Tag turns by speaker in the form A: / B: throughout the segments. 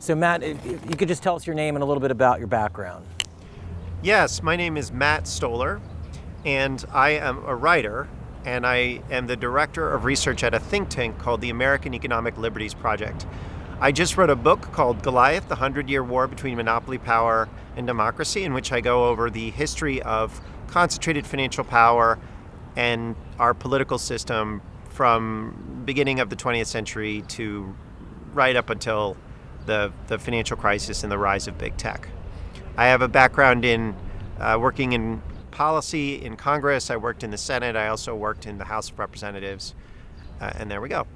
A: So Matt, if you could just tell us your name and a little bit about your background.
B: Yes, my name is Matt Stoller, and I am a writer, and I am the director of research at a think tank called the American Economic Liberties Project. I just wrote a book called Goliath, the 100-Year War Between Monopoly Power and Democracy, in which I go over the history of concentrated financial power and our political system from beginning of the 20th century to right up until the financial crisis and the rise of big tech. I have a background in working in policy in Congress. I worked in the Senate. I also worked in the House of Representatives. And there we go.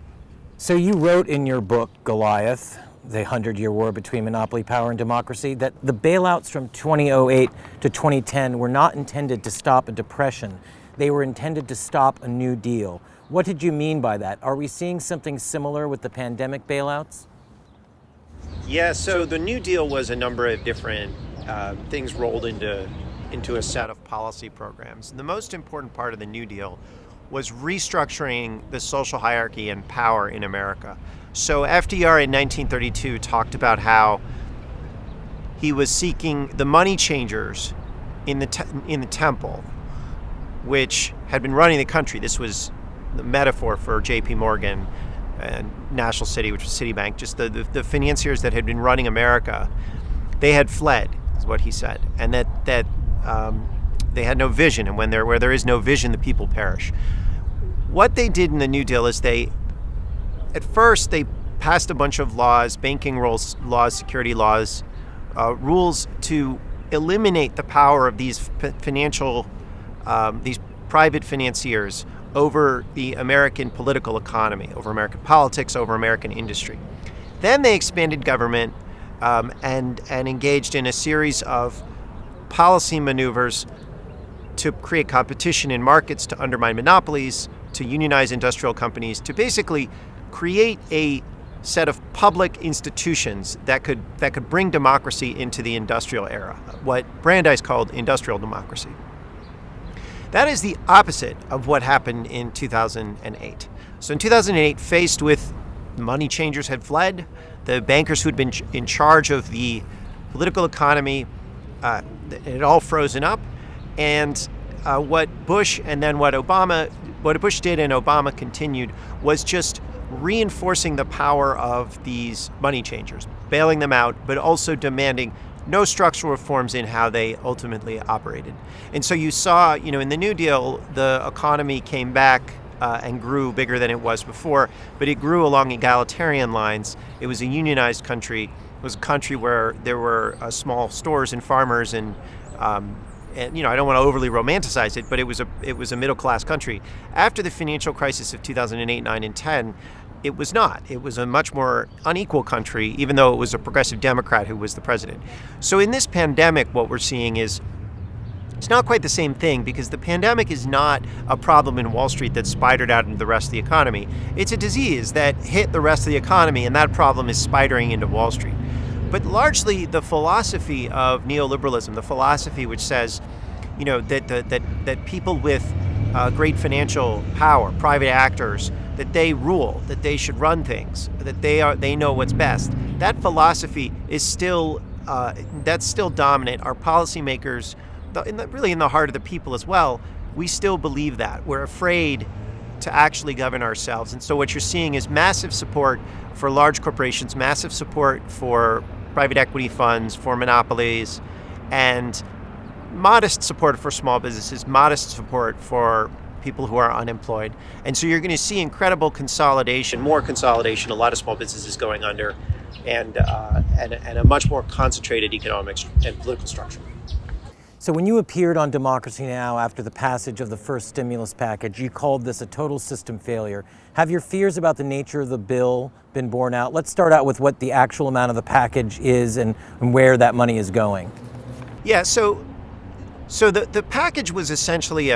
A: So you wrote in your book, Goliath, the 100-Year War Between Monopoly Power and Democracy, that the bailouts from 2008 to 2010 were not intended to stop a depression. They were intended to stop a New Deal. What did you mean by that? Are we seeing something similar with the pandemic bailouts?
B: Yeah, so the New Deal was a number of different things rolled into a set of policy programs. And the most important part of the New Deal was restructuring the social hierarchy and power in America. So FDR in 1932 talked about how he was seeking the money changers in the temple, which had been running the country. This was the metaphor for J.P. Morgan and National City, which was Citibank, just the financiers that had been running America. They had fled, is what he said, and that they had no vision, and where there is no vision, the people perish. What they did in the New Deal is at first they passed a bunch of laws, banking rules, laws, security laws, rules to eliminate the power of these these private financiers over the American political economy, over American politics, over American industry. Then they expanded government and engaged in a series of policy maneuvers to create competition in markets, to undermine monopolies, to unionize industrial companies, to basically create a set of public institutions that could bring democracy into the industrial era, what Brandeis called industrial democracy. That is the opposite of what happened in 2008. So in 2008, faced with money changers had fled, the bankers who'd been in charge of the political economy, it had all frozen up, and what Bush and then what Bush did and Obama continued was just reinforcing the power of these money changers, bailing them out, but also demanding no structural reforms in how they ultimately operated. And so you saw, in the New Deal, the economy came back and grew bigger than it was before, but it grew along egalitarian lines. It was a unionized country. It was a country where there were small stores and farmers and I don't want to overly romanticize it, but it was a middle-class country. After the financial crisis of 2008, 9, and 10, it was not. It was a much more unequal country, even though it was a progressive Democrat who was the president. So in this pandemic, what we're seeing is it's not quite the same thing, because the pandemic is not a problem in Wall Street that spidered out into the rest of the economy. It's a disease that hit the rest of the economy, and that problem is spidering into Wall Street. But largely the philosophy of neoliberalism, the philosophy which says, that people with great financial power, private actors, that they rule, that they should run things, that they know what's best. That philosophy is still dominant. Our policymakers, really in the heart of the people as well, we still believe that. We're afraid to actually govern ourselves. And so what you're seeing is massive support for large corporations, massive support for private equity funds, for monopolies, and modest support for small businesses, modest support for people who are unemployed. And so you're going to see incredible consolidation, more consolidation, a lot of small businesses going under, and a much more concentrated economic and political structure.
A: So when you appeared on Democracy Now! After the passage of the first stimulus package, you called this a total system failure. Have your fears about the nature of the bill been borne out? Let's start out with what the actual amount of the package is and where that money is going.
B: Yeah, so the package was essentially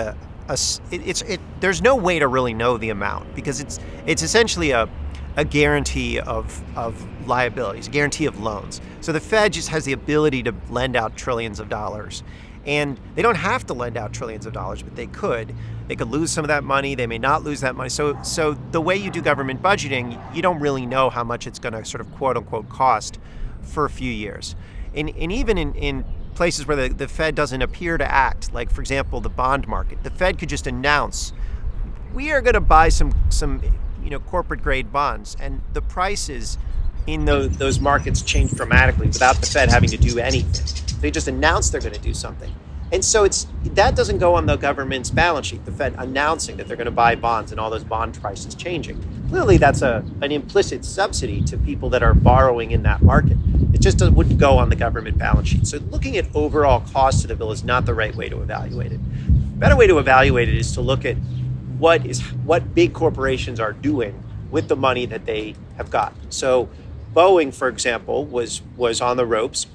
B: there's no way to really know the amount, because it's essentially a guarantee of liabilities, a guarantee of loans. So the Fed just has the ability to lend out trillions of dollars. And they don't have to lend out trillions of dollars, but they could. They could lose some of that money. They may not lose that money. So the way you do government budgeting, you don't really know how much it's going to sort of quote unquote cost for a few years. And even in places where the Fed doesn't appear to act, like, for example, the bond market, the Fed could just announce, we are going to buy some corporate grade bonds, and the prices in those markets change dramatically without the Fed having to do anything. They just announce they're going to do something. And so that doesn't go on the government's balance sheet, the Fed announcing that they're going to buy bonds and all those bond prices changing. Clearly, that's an implicit subsidy to people that are borrowing in that market. It just wouldn't go on the government balance sheet. So looking at overall cost to the bill is not the right way to evaluate it. A better way to evaluate it is to look at what big corporations are doing with the money that they have got. So Boeing, for example, was on the ropes,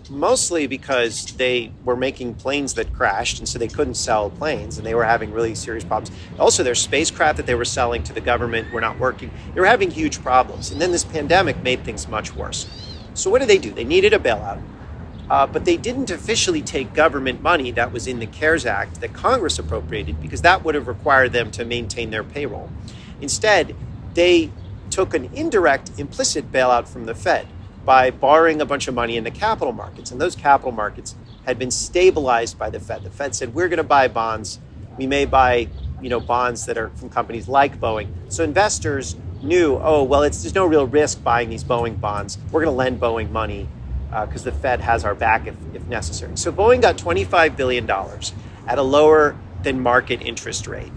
B: mostly because they were making planes that crashed, and so they couldn't sell planes, and they were having really serious problems. Also, their spacecraft that they were selling to the government were not working. They were having huge problems. And then this pandemic made things much worse. So what did? They needed a bailout, but they didn't officially take government money that was in the CARES Act that Congress appropriated, because that would have required them to maintain their payroll. Instead, they took an indirect, implicit bailout from the Fed by borrowing a bunch of money in the capital markets. And those capital markets had been stabilized by the Fed. The Fed said, we're going to buy bonds. We may buy, bonds that are from companies like Boeing. So investors knew, there's no real risk buying these Boeing bonds. We're going to lend Boeing money because the Fed has our back if necessary. So Boeing got $25 billion at a lower than market interest rate.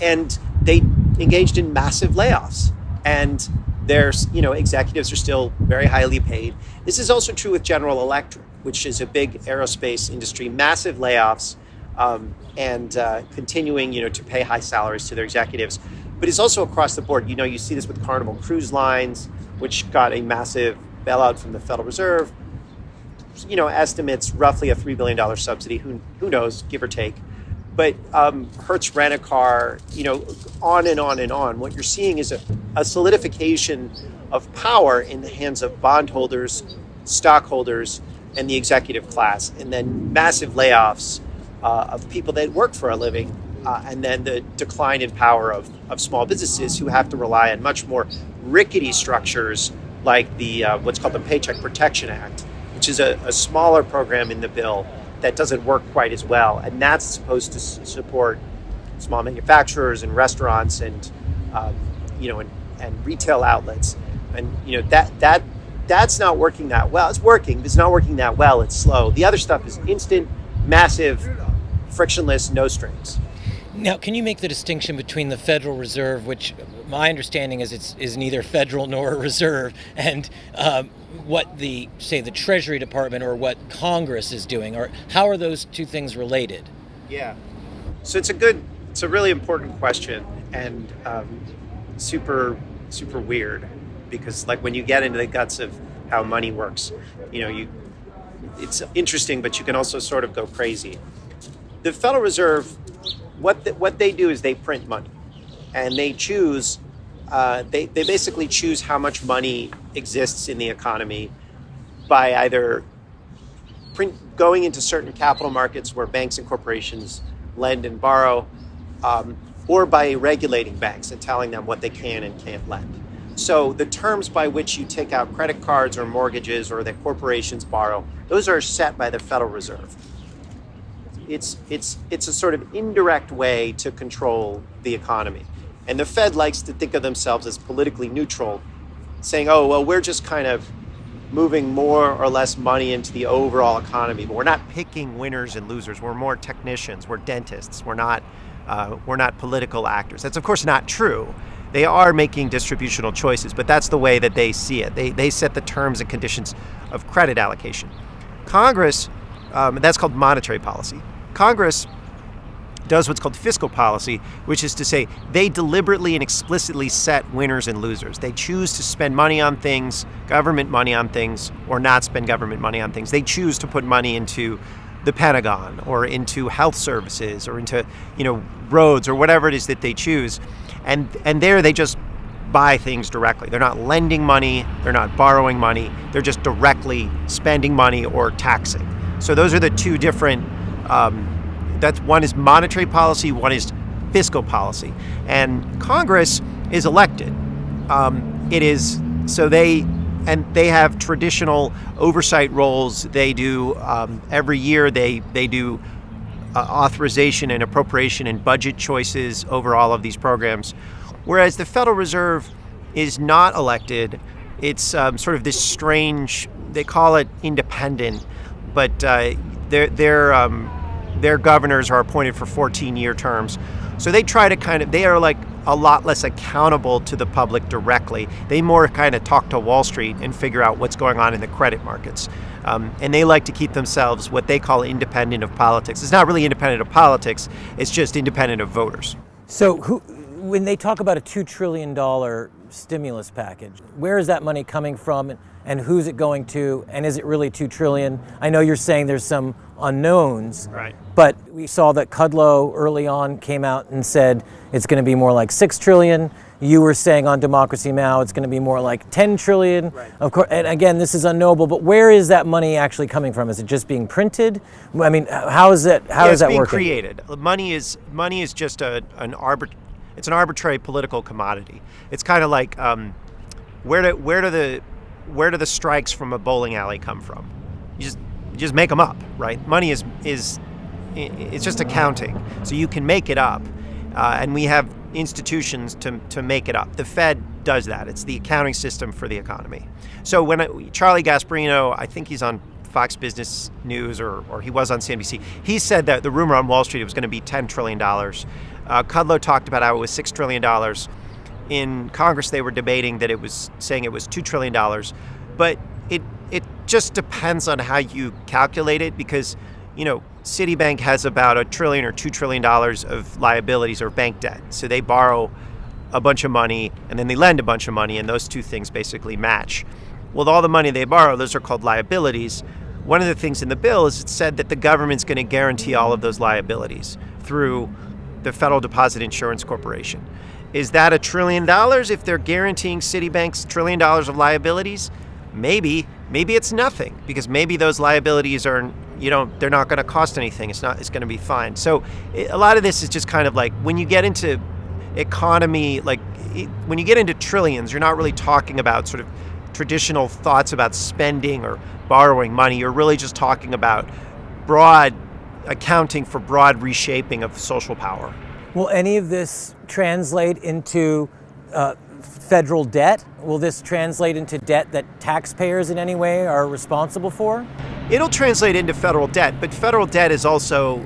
B: And they engaged in massive layoffs. And their executives are still very highly paid. This is also true with General Electric, which is a big aerospace industry, massive layoffs, and continuing, to pay high salaries to their executives. But it's also across the board. You see this with Carnival Cruise Lines, which got a massive bailout from the Federal Reserve. Estimates roughly a $3 billion subsidy. Who knows, give or take. But Hertz Rent-A-Car, on and on and on. What you're seeing is a solidification of power in the hands of bondholders, stockholders, and the executive class, and then massive layoffs of people that work for a living, and then the decline in power of small businesses who have to rely on much more rickety structures like the what's called the Paycheck Protection Act, which is a smaller program in the bill that doesn't work quite as well, and that's supposed to support small manufacturers and restaurants and and retail outlets, and that's not working that well. It's working, but it's not working that well. It's slow. The other stuff is instant, massive, frictionless, no strings.
A: Now, can you make the distinction between the Federal Reserve, which my understanding is neither federal nor a reserve, and what the Treasury Department or what Congress is doing, or how are those two things related?
B: Yeah, so it's a really important question, and super weird, because like when you get into the guts of how money works, it's interesting, but you can also sort of go crazy. The Federal Reserve, what they do is they print money, and they choose. They basically choose how much money exists in the economy by either going into certain capital markets where banks and corporations lend and borrow, or by regulating banks and telling them what they can and can't lend. So the terms by which you take out credit cards or mortgages or that corporations borrow, those are set by the Federal Reserve. It's a sort of indirect way to control the economy. And the Fed likes to think of themselves as politically neutral, saying, we're just kind of moving more or less money into the overall economy, but we're not picking winners and losers. We're more technicians, we're dentists, we're not political actors. That's of course not true. They are making distributional choices, but that's the way that they see it. They set the terms and conditions of credit allocation. Congress, that's called monetary policy. Congress does what's called fiscal policy, which is to say they deliberately and explicitly set winners and losers. They choose to spend money on things, government money on things, or not spend government money on things. They choose to put money into the Pentagon or into health services or into roads or whatever it is that they choose. And there they just buy things directly. They're not lending money, they're not borrowing money, they're just directly spending money or taxing. So those are the two different that's one is monetary policy, one is fiscal policy. And Congress is elected. It is so they and they have traditional oversight roles. They do every year. They do authorization and appropriation and budget choices over all of these programs, whereas the Federal Reserve is not elected. It's sort of this strange. They call it independent, but their governors are appointed for 14-year terms. So they try to they are like a lot less accountable to the public directly. They more kind of talk to Wall Street and figure out what's going on in the credit markets. And they like to keep themselves what they call independent of politics. It's not really independent of politics, it's just independent of voters.
A: So when they talk about a $2 trillion stimulus package, where is that money coming from and who's it going to, and is it really $2 trillion? I know you're saying there's some unknowns,
B: right,
A: but we saw that Kudlow early on came out and said it's going to be more like $6 trillion. You were saying on Democracy Now! It's going to be more like $10 trillion.
B: Right.
A: Of course, and again, this is unknowable, but where is that money actually coming from? Is it just being printed? I mean, how is that working?
B: It's being created. Money is just an arbitrary political commodity. It's kind of like where do the strikes from a bowling alley come from? You just make them up, right? Money is it's just accounting, so you can make it up, and we have institutions to make it up. The Fed does that. It's the accounting system for the economy. So when Charlie Gasparino, I think he's on Fox Business News or he was on CNBC, he said that the rumor on Wall Street it was going to be $10 trillion. Kudlow talked about how it was $6 trillion. In Congress, they were debating that it was saying it was $2 trillion. But it just depends on how you calculate it, because, you know, Citibank has about $1 trillion or $2 trillion of liabilities or bank debt. So they borrow a bunch of money and then they lend a bunch of money, and those two things basically match. Well, all the money they borrow, those are called liabilities. One of the things in the bill is it said that the government's going to guarantee all of those liabilities through the Federal Deposit Insurance Corporation. Is that $1 trillion if they're guaranteeing Citibank's $1 trillion of liabilities? Maybe it's nothing, because maybe those liabilities are, they're not going to cost anything. It's going to be fine. So a lot of this is just kind of like when you get into economy, when you get into trillions, you're not really talking about sort of traditional thoughts about spending or borrowing money. You're really just talking about broad accounting for broad reshaping of social power.
A: Will any of this translate into federal debt? Will this translate into debt that taxpayers in any way are responsible for?
B: It'll translate into federal debt, but federal debt is also,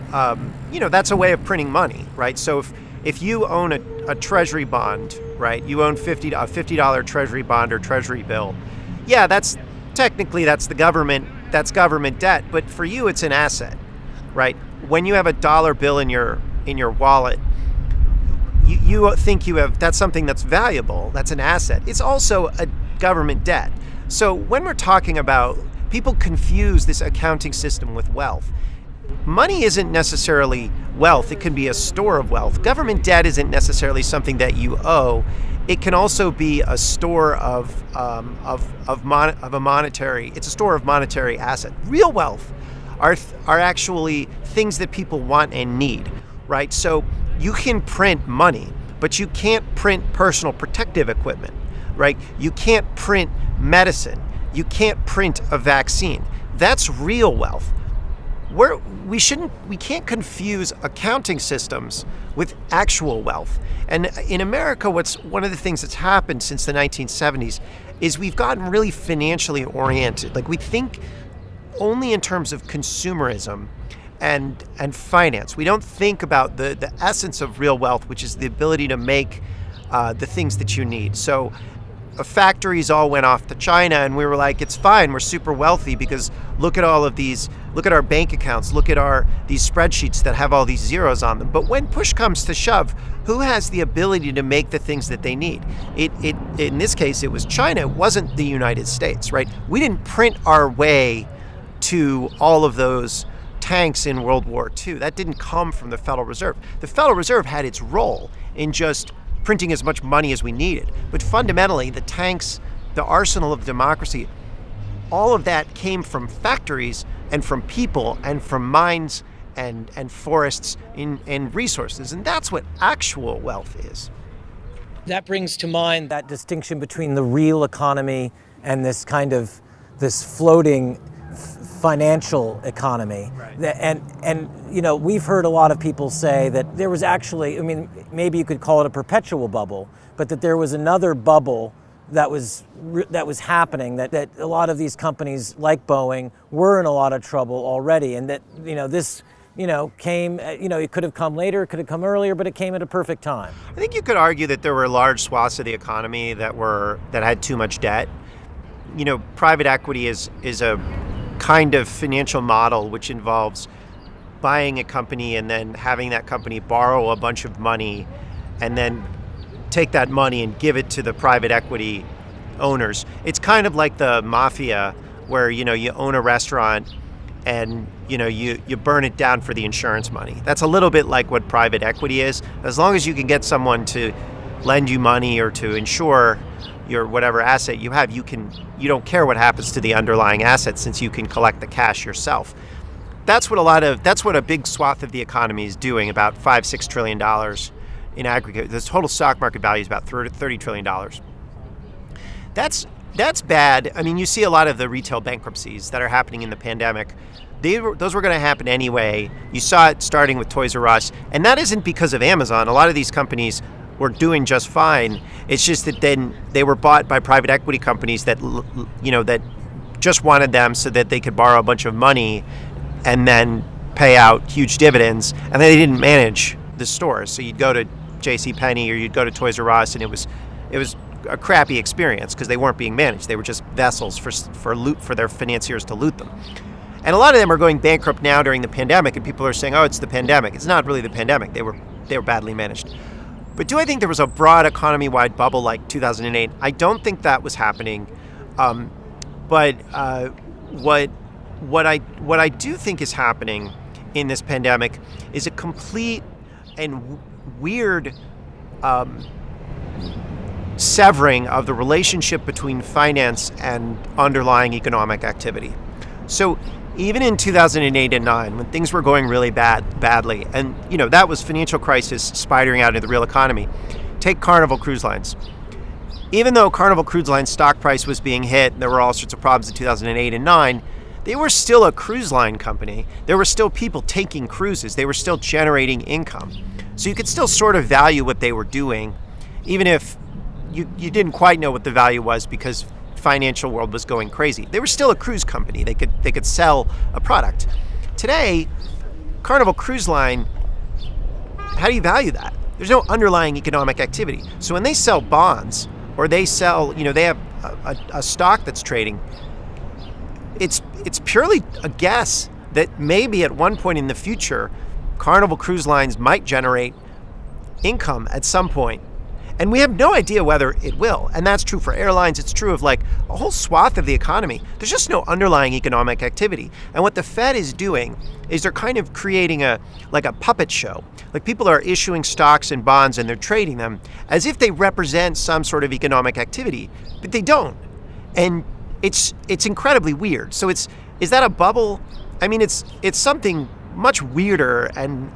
B: that's a way of printing money, right? So if you own a treasury bond, right, you own a $50 treasury bond or treasury bill, yeah, that's the government, that's government debt, but for you it's an asset, right? When you have a dollar bill in your wallet, you think that's something that's valuable, that's an asset. It's also a government debt. So when we're talking about, people confuse this accounting system with wealth. Money isn't necessarily wealth. It can be a store of wealth. Government debt isn't necessarily something that you owe. It can also be a store of a monetary. It's a store of monetary asset. Real wealth are actually things that people want and need, right? So you can print money, but you can't print personal protective equipment, right? You can't print medicine. You can't print a vaccine. That's real wealth. We can't confuse accounting systems with actual wealth. And in America, one of the things that's happened since the 1970s is we've gotten really financially oriented. Like, we think only in terms of consumerism and finance. We don't think about the essence of real wealth, which is the ability to make the things that you need. So factories all went off to China, and we were like, it's fine, we're super wealthy because look at all of these, look at our bank accounts, look at these spreadsheets that have all these zeros on them. But when push comes to shove, who has the ability to make the things that they need? In this case, it was China. It wasn't the United States, right? We didn't print our way to all of those tanks in World War II. That didn't come from the Federal Reserve. The Federal Reserve had its role in just printing as much money as we needed. But fundamentally, the tanks, the arsenal of democracy, all of that came from factories and from people and from mines and forests and resources. And that's what actual wealth is.
A: That brings to mind that distinction between the real economy and this kind of this floating financial economy.
B: Right.
A: And we've heard a lot of people say that there was actually, maybe you could call it a perpetual bubble, but that there was another bubble that was happening, that a lot of these companies like Boeing were in a lot of trouble already, and that this came, it could have come later, it could have come earlier, but it came at a perfect time.
B: I think you could argue that there were large swaths of the economy that had too much debt. Private equity is a kind of financial model which involves buying a company and then having that company borrow a bunch of money and then take that money and give it to the private equity owners. It's kind of like the mafia where, you own a restaurant and, you burn it down for the insurance money. That's a little bit like what private equity is. As long as you can get someone to lend you money or to insure your whatever asset you have, you don't care what happens to the underlying asset since you can collect the cash yourself. That's what a big swath of the economy is doing, about $5-6 trillion in aggregate. The total stock market value is about $30 trillion. That's bad. You see a lot of the retail bankruptcies that are happening in the pandemic. Those were going to happen anyway. You saw it starting with Toys R Us, and that isn't because of Amazon. A lot of these companies were doing just fine. It's just that then they were bought by private equity companies that just wanted them so that they could borrow a bunch of money and then pay out huge dividends, and then they didn't manage the stores. So you'd go to JCPenney or you'd go to Toys R Us, and it was a crappy experience because they weren't being managed. They were just vessels for their financiers to loot them. And a lot of them are going bankrupt now during the pandemic, and people are saying, "Oh, it's the pandemic." It's not really the pandemic. They were badly managed. But do I think there was a broad economy-wide bubble like 2008? I don't think that was happening. But what I do think is happening in this pandemic is a complete and weird severing of the relationship between finance and underlying economic activity. So even in 2008 and 9, when things were going really badly, and that was financial crisis spidering out into the real economy. Take Carnival Cruise Lines. Even though Carnival Cruise Lines stock price was being hit, there were all sorts of problems in 2008 and 9, they were still a cruise line company. There were still people taking cruises. They were still generating income. So you could still sort of value what they were doing, even if you didn't quite know what the value was because financial world was going crazy. They were still a cruise company. They could sell a product. Today, Carnival Cruise Line, how do you value that? There's no underlying economic activity. So when they sell bonds or they sell, they have a stock that's trading, it's purely a guess that maybe at one point in the future, Carnival Cruise Lines might generate income at some point. And we have no idea whether it will. And that's true for airlines. It's true of like a whole swath of the economy. There's just no underlying economic activity. And what the Fed is doing is they're kind of creating a puppet show. Like people are issuing stocks and bonds and they're trading them as if they represent some sort of economic activity, but they don't. And it's incredibly weird. So is that a bubble? It's something much weirder and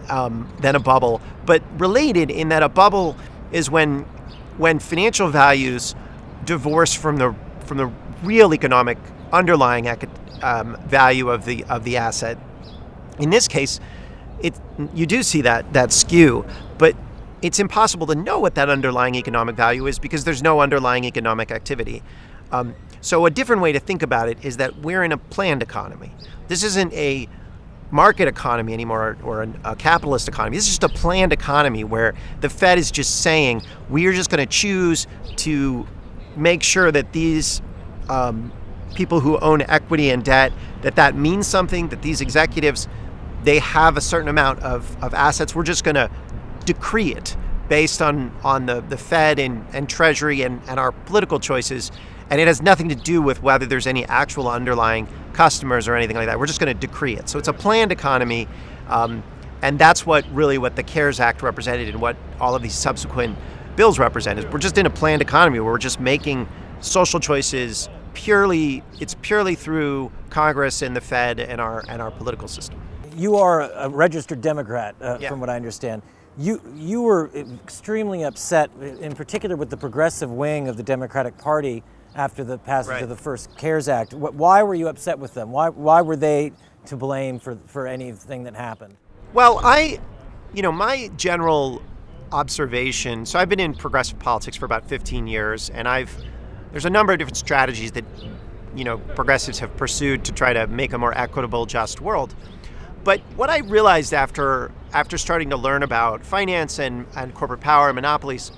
B: than a bubble, but related in that a bubble is when financial values divorce from the real economic underlying value of the asset. In this case, you do see that skew, but it's impossible to know what that underlying economic value is because there's no underlying economic activity. So a different way to think about it is that we're in a planned economy. This isn't a market economy anymore or a capitalist economy. This is just a planned economy where the Fed is just saying we're just going to choose to make sure that these people who own equity and debt, that means something, that these executives, they have a certain amount of assets. We're just going to decree it based on the Fed and Treasury and our political choices. And it has nothing to do with whether there's any actual underlying customers or anything like that. We're just going to decree it. So it's a planned economy. And that's what the CARES Act represented and what all of these subsequent bills represented. We're just in a planned economy where we're just making social choices purely through Congress and the Fed and our political system.
A: You are a registered Democrat,
B: Yeah.
A: from what I understand. You were extremely upset, in particular with the progressive wing of the Democratic Party, after the passage
B: Right.
A: of the first CARES Act. Why were you upset with them? Why were they to blame for anything that happened?
B: Well, my general observation, so I've been in progressive politics for about 15 years, and there's a number of different strategies that, progressives have pursued to try to make a more equitable, just world. But what I realized after starting to learn about finance and corporate power and monopolies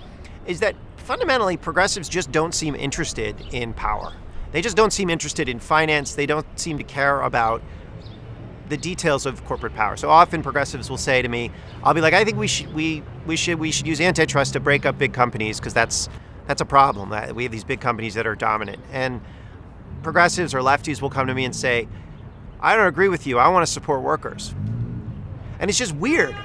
B: is that fundamentally progressives just don't seem interested in power. They just don't seem interested in finance. They don't seem to care about the details of corporate power. So often progressives will say to me, I'll be like, I think we should use antitrust to break up big companies because that's a problem. We have these big companies that are dominant. And progressives or lefties will come to me and say, I don't agree with you. I want to support workers. And it's just weird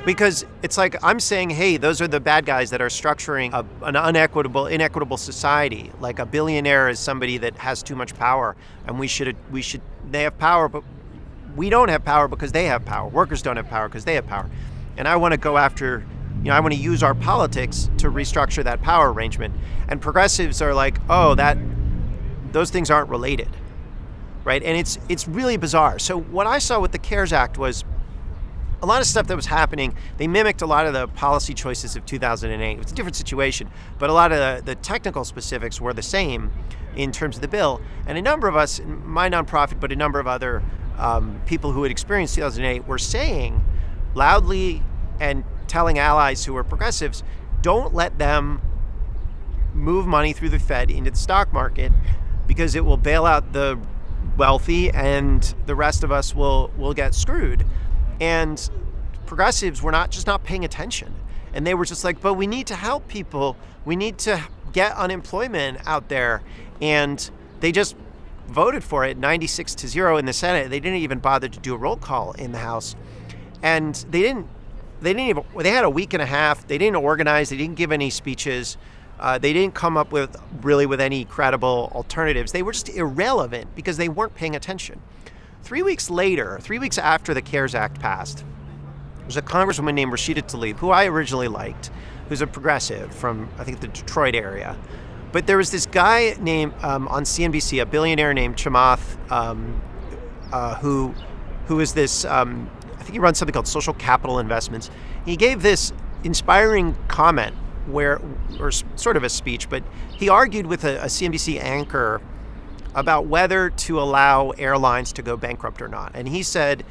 B: because it's like I'm saying, hey, those are the bad guys that are structuring an inequitable society. Like a billionaire is somebody that has too much power, and they have power, but we don't have power because they have power. Workers don't have power because they have power. And I want to go after, I want to use our politics to restructure that power arrangement. And progressives are like, oh, those things aren't related, right? And it's really bizarre. So what I saw with the CARES Act was a lot of stuff that was happening. They mimicked a lot of the policy choices of 2008. It was a different situation, but a lot of the technical specifics were the same in terms of the bill. And a number of us, my nonprofit, but a number of other people who had experienced 2008 were saying loudly and telling allies who were progressives, don't let them move money through the Fed into the stock market because it will bail out the wealthy and the rest of us will get screwed. And progressives were not paying attention. And they were just like, but we need to help people. We need to get unemployment out there. And they just voted for it 96-0 in the Senate. They didn't even bother to do a roll call in the House. And they had a week and a half. They didn't organize. They didn't give any speeches. They didn't come up with any credible alternatives. They were just irrelevant because they weren't paying attention. 3 weeks after the CARES Act passed, there was a congresswoman named Rashida Tlaib, who I originally liked, who's a progressive from, I think, the Detroit area. But there was this guy named, on CNBC, a billionaire named Chamath, who is this, I think he runs something called Social Capital Investments. He gave this inspiring comment or sort of a speech, but he argued with a CNBC anchor about whether to allow airlines to go bankrupt or not. And he said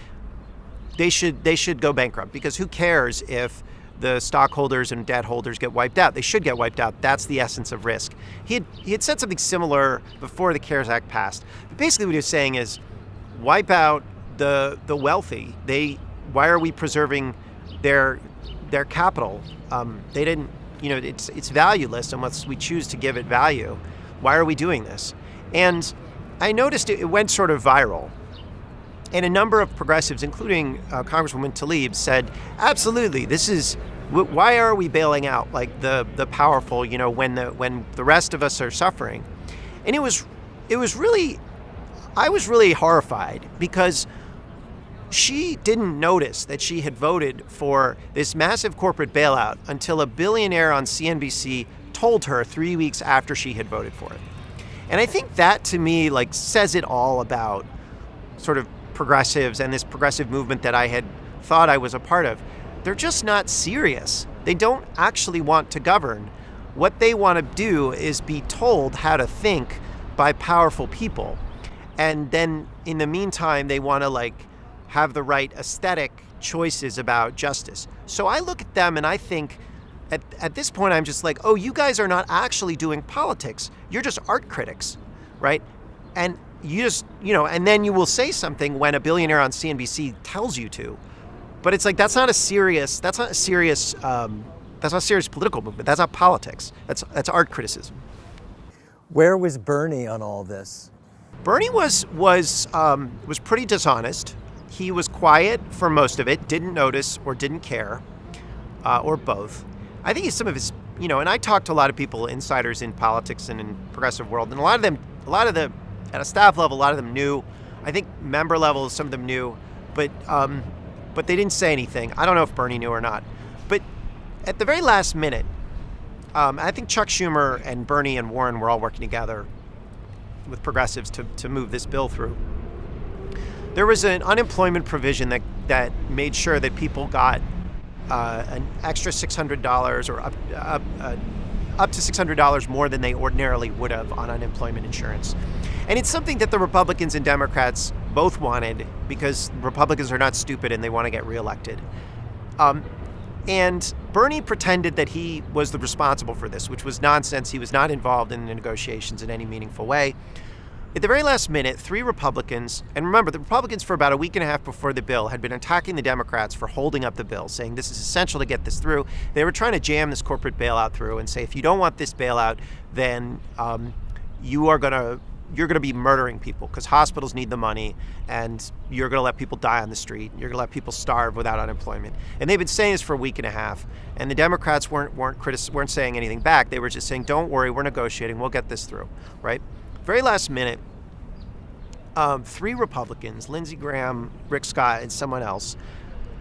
B: they should go bankrupt because who cares if the stockholders and debt holders get wiped out? They should get wiped out. That's the essence of risk. He had said something similar before the CARES Act passed. But basically what he was saying is wipe out the wealthy. Why are we preserving their capital? They didn't, it's valueless unless we choose to give it value. Why are we doing this? And I noticed it went sort of viral. And a number of progressives, including Congresswoman Tlaib, said, absolutely, why are we bailing out like the powerful, when the rest of us are suffering? And I was really horrified because she didn't notice that she had voted for this massive corporate bailout until a billionaire on CNBC told her 3 weeks after she had voted for it. And I think that, to me, says it all about sort of progressives and this progressive movement that I had thought I was a part of. They're just not serious. They don't actually want to govern. What they want to do is be told how to think by powerful people. And then, in the meantime, they want to, have the right aesthetic choices about justice. So I look at them and I think, at this point, I'm just like, oh, you guys are not actually doing politics. You're just art critics, right? And you just, and then you will say something when a billionaire on CNBC tells you to. But it's like, that's not a serious political movement. That's not politics. That's art criticism.
A: Where was Bernie on all this?
B: Bernie was pretty dishonest. He was quiet for most of it, didn't notice or didn't care, or both. I think some of his, and I talked to a lot of people, insiders in politics and in progressive world, and a lot of them, at a staff level, a lot of them knew. I think member levels, some of them knew, but they didn't say anything. I don't know if Bernie knew or not. But at the very last minute, I think Chuck Schumer and Bernie and Warren were all working together. with progressives to move this bill through. There was an unemployment provision that made sure that people got an extra $600 or up to $600 more than they ordinarily would have on unemployment insurance. And it's something that the Republicans and Democrats both wanted, because Republicans are not stupid and they want to get reelected. And Bernie pretended that he was the responsible for this, which was nonsense. He was not involved in the negotiations in any meaningful way. At the very last minute, 3 Republicans, and remember, the Republicans for about a week and a half before the bill had been attacking the Democrats for holding up the bill, saying this is essential to get this through. They were trying to jam this corporate bailout through and say, if you don't want this bailout, then you're going to be murdering people, because hospitals need the money, and you're going to let people die on the street. You're going to let people starve without unemployment. And they've been saying this for a week and a half, and the Democrats weren't saying anything back. They were just saying, don't worry, we're negotiating. We'll get this through, right? Very last minute, 3 Republicans, Lindsey Graham, Rick Scott, and someone else,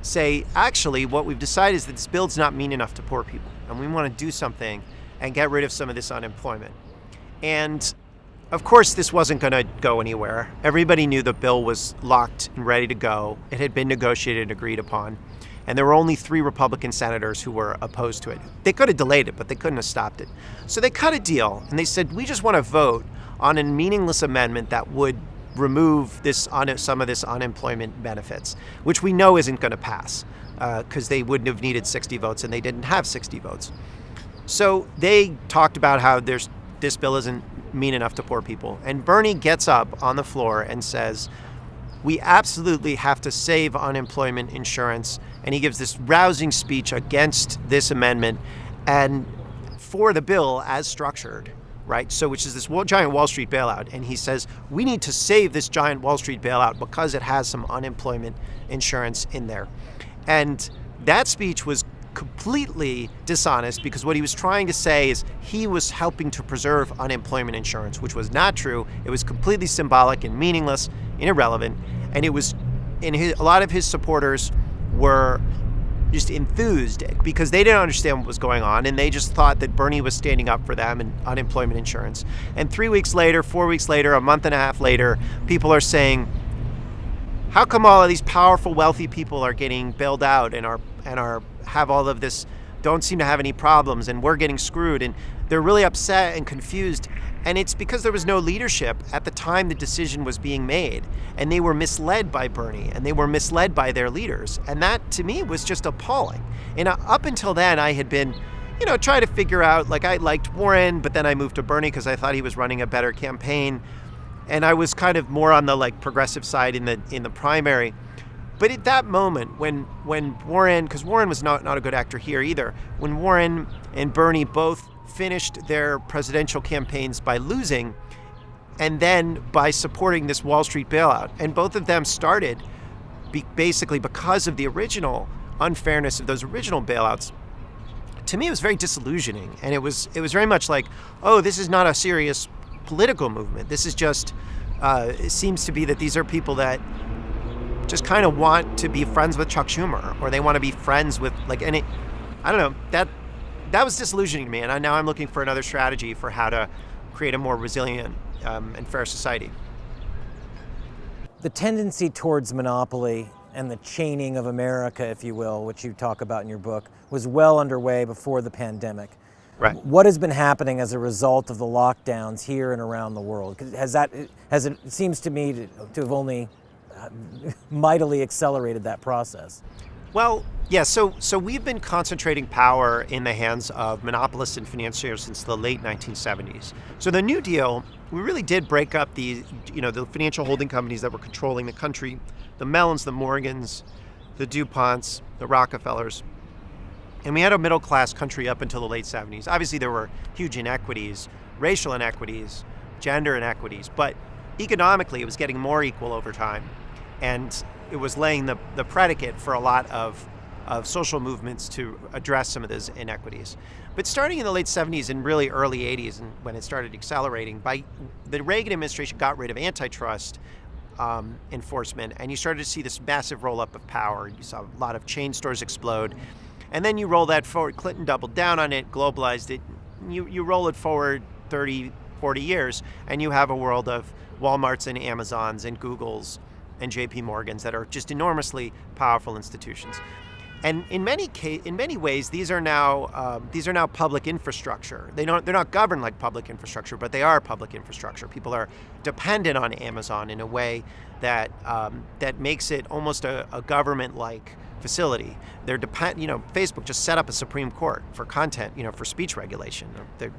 B: say, actually, what we've decided is that this bill's not mean enough to poor people, and we want to do something and get rid of some of this unemployment. And of course, this wasn't going to go anywhere. Everybody knew the bill was locked and ready to go. It had been negotiated and agreed upon. And there were only 3 Republican senators who were opposed to it. They could have delayed it, but they couldn't have stopped it. So they cut a deal, and they said, we just want to vote on a meaningless amendment that would remove some of this unemployment benefits, which we know isn't going to pass, because they wouldn't have needed 60 votes, and they didn't have 60 votes. So they talked about how this bill isn't mean enough to poor people. And Bernie gets up on the floor and says, we absolutely have to save unemployment insurance. And he gives this rousing speech against this amendment and for the bill as structured, right? So, which is this giant Wall Street bailout. And he says, we need to save this giant Wall Street bailout because it has some unemployment insurance in there. And that speech was completely dishonest, because what he was trying to say is he was helping to preserve unemployment insurance, which was not true. It was completely symbolic and meaningless and irrelevant. And it was, a lot of his supporters were just enthused because they didn't understand what was going on, and they just thought that Bernie was standing up for them and unemployment insurance. And 3 weeks later, 4 weeks later, a month and a half later, people are saying, how come all of these powerful, wealthy people are getting bailed out and have all of this, don't seem to have any problems, and we're getting screwed? And they're really upset and confused. And it's because there was no leadership at the time the decision was being made, and they were misled by Bernie, and they were misled by their leaders. And that, to me, was just appalling. And up until then, I had been, trying to figure out, I liked Warren, but then I moved to Bernie because I thought he was running a better campaign. And I was kind of more on the progressive side in the primary. But at that moment, when Warren, because Warren was not a good actor here either, when Warren and Bernie both finished their presidential campaigns by losing, and then by supporting this Wall Street bailout, and both of them started basically because of the original unfairness of those original bailouts. To me, it was very disillusioning, and it was very much like, oh, this is not a serious political movement. This is just, it seems to be that these are people that just kind of want to be friends with Chuck Schumer, or they want to be friends with I don't know, that was disillusioning to me. And now I'm looking for another strategy for how to create a more resilient and fair society.
A: The tendency towards monopoly and the chaining of America, if you will, which you talk about in your book, was well underway before the pandemic.
B: Right.
A: What has been happening as a result of the lockdowns here and around the world? It seems to me to have only mightily accelerated that process.
B: Well, yeah, so we've been concentrating power in the hands of monopolists and financiers since the late 1970s. So the New Deal, we really did break up the financial holding companies that were controlling the country, the Mellons, the Morgans, the DuPonts, the Rockefellers. And we had a middle-class country up until the late 70s. Obviously, there were huge inequities, racial inequities, gender inequities, but economically, it was getting more equal over time. And it was laying the predicate for a lot of social movements to address some of those inequities. But starting in the late 70s and really early 80s, and when it started accelerating, the Reagan administration got rid of antitrust enforcement, and you started to see this massive roll-up of power. You saw a lot of chain stores explode. And then you roll that forward. Clinton doubled down on it, globalized it. You roll it forward 30, 40 years, and you have a world of Walmarts and Amazons and Googles and JP Morgans that are just enormously powerful institutions. And in many ways, these are now public infrastructure. They're not governed like public infrastructure, but they are public infrastructure. People are dependent on Amazon in a way that makes it almost a government-like facility. Facebook just set up a Supreme Court for content, for speech regulation.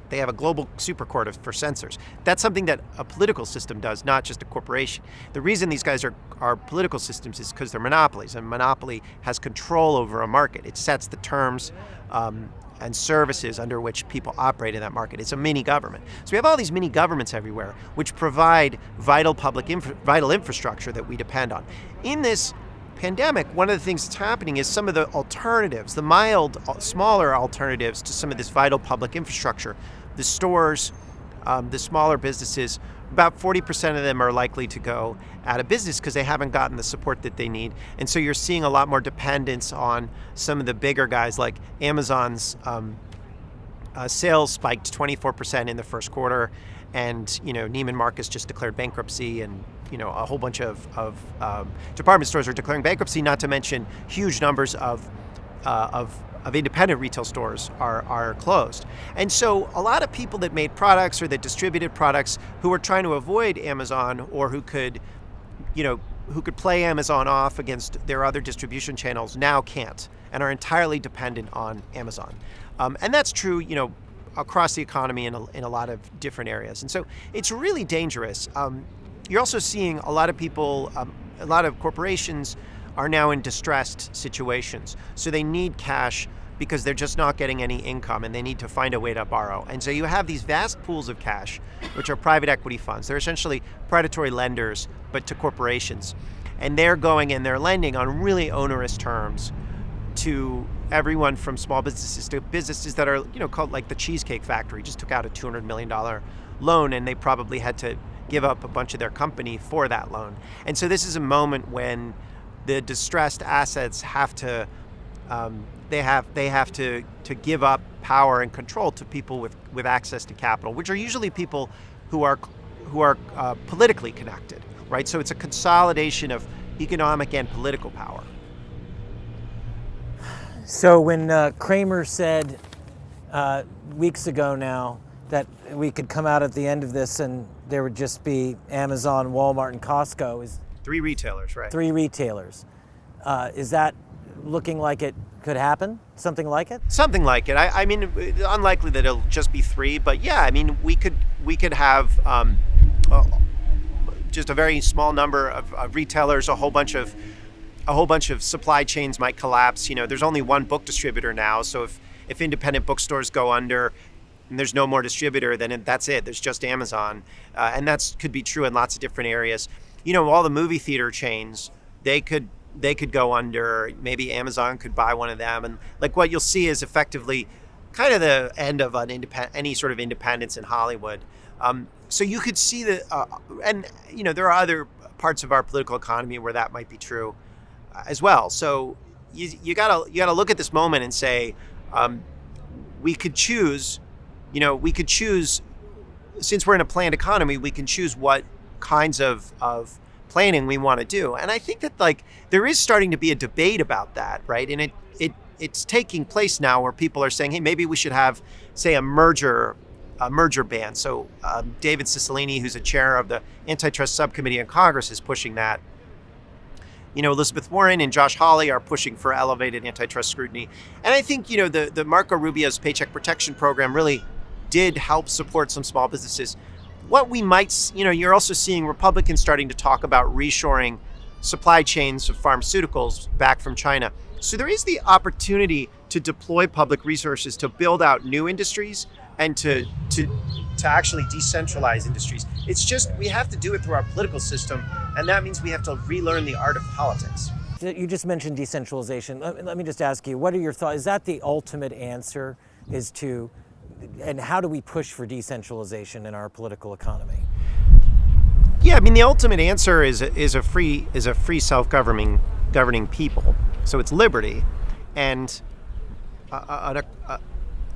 B: They have a global super court for censors. That's something that a political system does, not just a corporation. The reason these guys are political systems is because they're monopolies, and monopoly has control over a market. It sets the terms and services under which people operate in that market. It's a mini government. So we have all these mini governments everywhere, which provide vital infrastructure that we depend on. In this pandemic, one of the things that's happening is some of the alternatives, the smaller alternatives to some of this vital public infrastructure, the stores, the smaller businesses, about 40% of them are likely to go out of business because they haven't gotten the support that they need. And so you're seeing a lot more dependence on some of the bigger guys, like Amazon's sales spiked 24% in the first quarter, and Neiman Marcus just declared bankruptcy, and a whole bunch of department stores are declaring bankruptcy. Not to mention huge numbers of independent retail stores are closed. And so a lot of people that made products or that distributed products who were trying to avoid Amazon, or who could play Amazon off against their other distribution channels, now can't and are entirely dependent on Amazon. And that's true, across the economy in a lot of different areas. And so it's really dangerous. You're also seeing a lot of people, a lot of corporations are now in distressed situations. So they need cash because they're just not getting any income, and they need to find a way to borrow. And so you have these vast pools of cash, which are private equity funds. They're essentially predatory lenders, but to corporations. And they're going and they're lending on really onerous terms to everyone from small businesses to businesses that are, called like the Cheesecake Factory, just took out a $200 million loan, and they probably had to give up a bunch of their company for that loan. And so this is a moment when the distressed assets have to give up power and control to people with access to capital, which are usually people who are politically connected, right? So it's a consolidation of economic and political power.
A: So when Cramer said weeks ago now that we could come out at the end of this and there would just be Amazon, Walmart, and Costco, is
B: 3 retailers, right?
A: 3 retailers. Is that looking like it could happen? Something like it?
B: Something like it. I mean, unlikely that it'll just be 3, but yeah, I mean, we could have just a very small number of retailers. A whole bunch of supply chains might collapse. There's only one book distributor now, so if independent bookstores go under and there's no more distributor, then that's it. There's just Amazon, and that could be true in lots of different areas. All the movie theater chains, they could go under. Maybe Amazon could buy one of them, and like what you'll see is effectively kind of the end of any sort of independence in Hollywood. So you could see and there are other parts of our political economy where that might be true as well. So you gotta look at this moment and say, we could choose. Since we're in a planned economy, we can choose what kinds of planning we want to do. And I think that there is starting to be a debate about that, right? And it's taking place now where people are saying, hey, maybe we should have, say, a merger ban. So David Cicilline, who's a chair of the antitrust subcommittee in Congress, is pushing that. Elizabeth Warren and Josh Hawley are pushing for elevated antitrust scrutiny. And I think, the Marco Rubio's Paycheck Protection Program really did help support some small businesses. What we might, you're also seeing Republicans starting to talk about reshoring supply chains of pharmaceuticals back from China. So there is the opportunity to deploy public resources to build out new industries and to actually decentralize industries. It's just, we have to do it through our political system, and that means we have to relearn the art of politics.
A: You just mentioned decentralization. Let me just ask you, what are your thoughts? Is that the ultimate answer, and how do we push for decentralization in our political economy?
B: Yeah, I mean, the ultimate answer is a free self-governing people. So it's liberty, and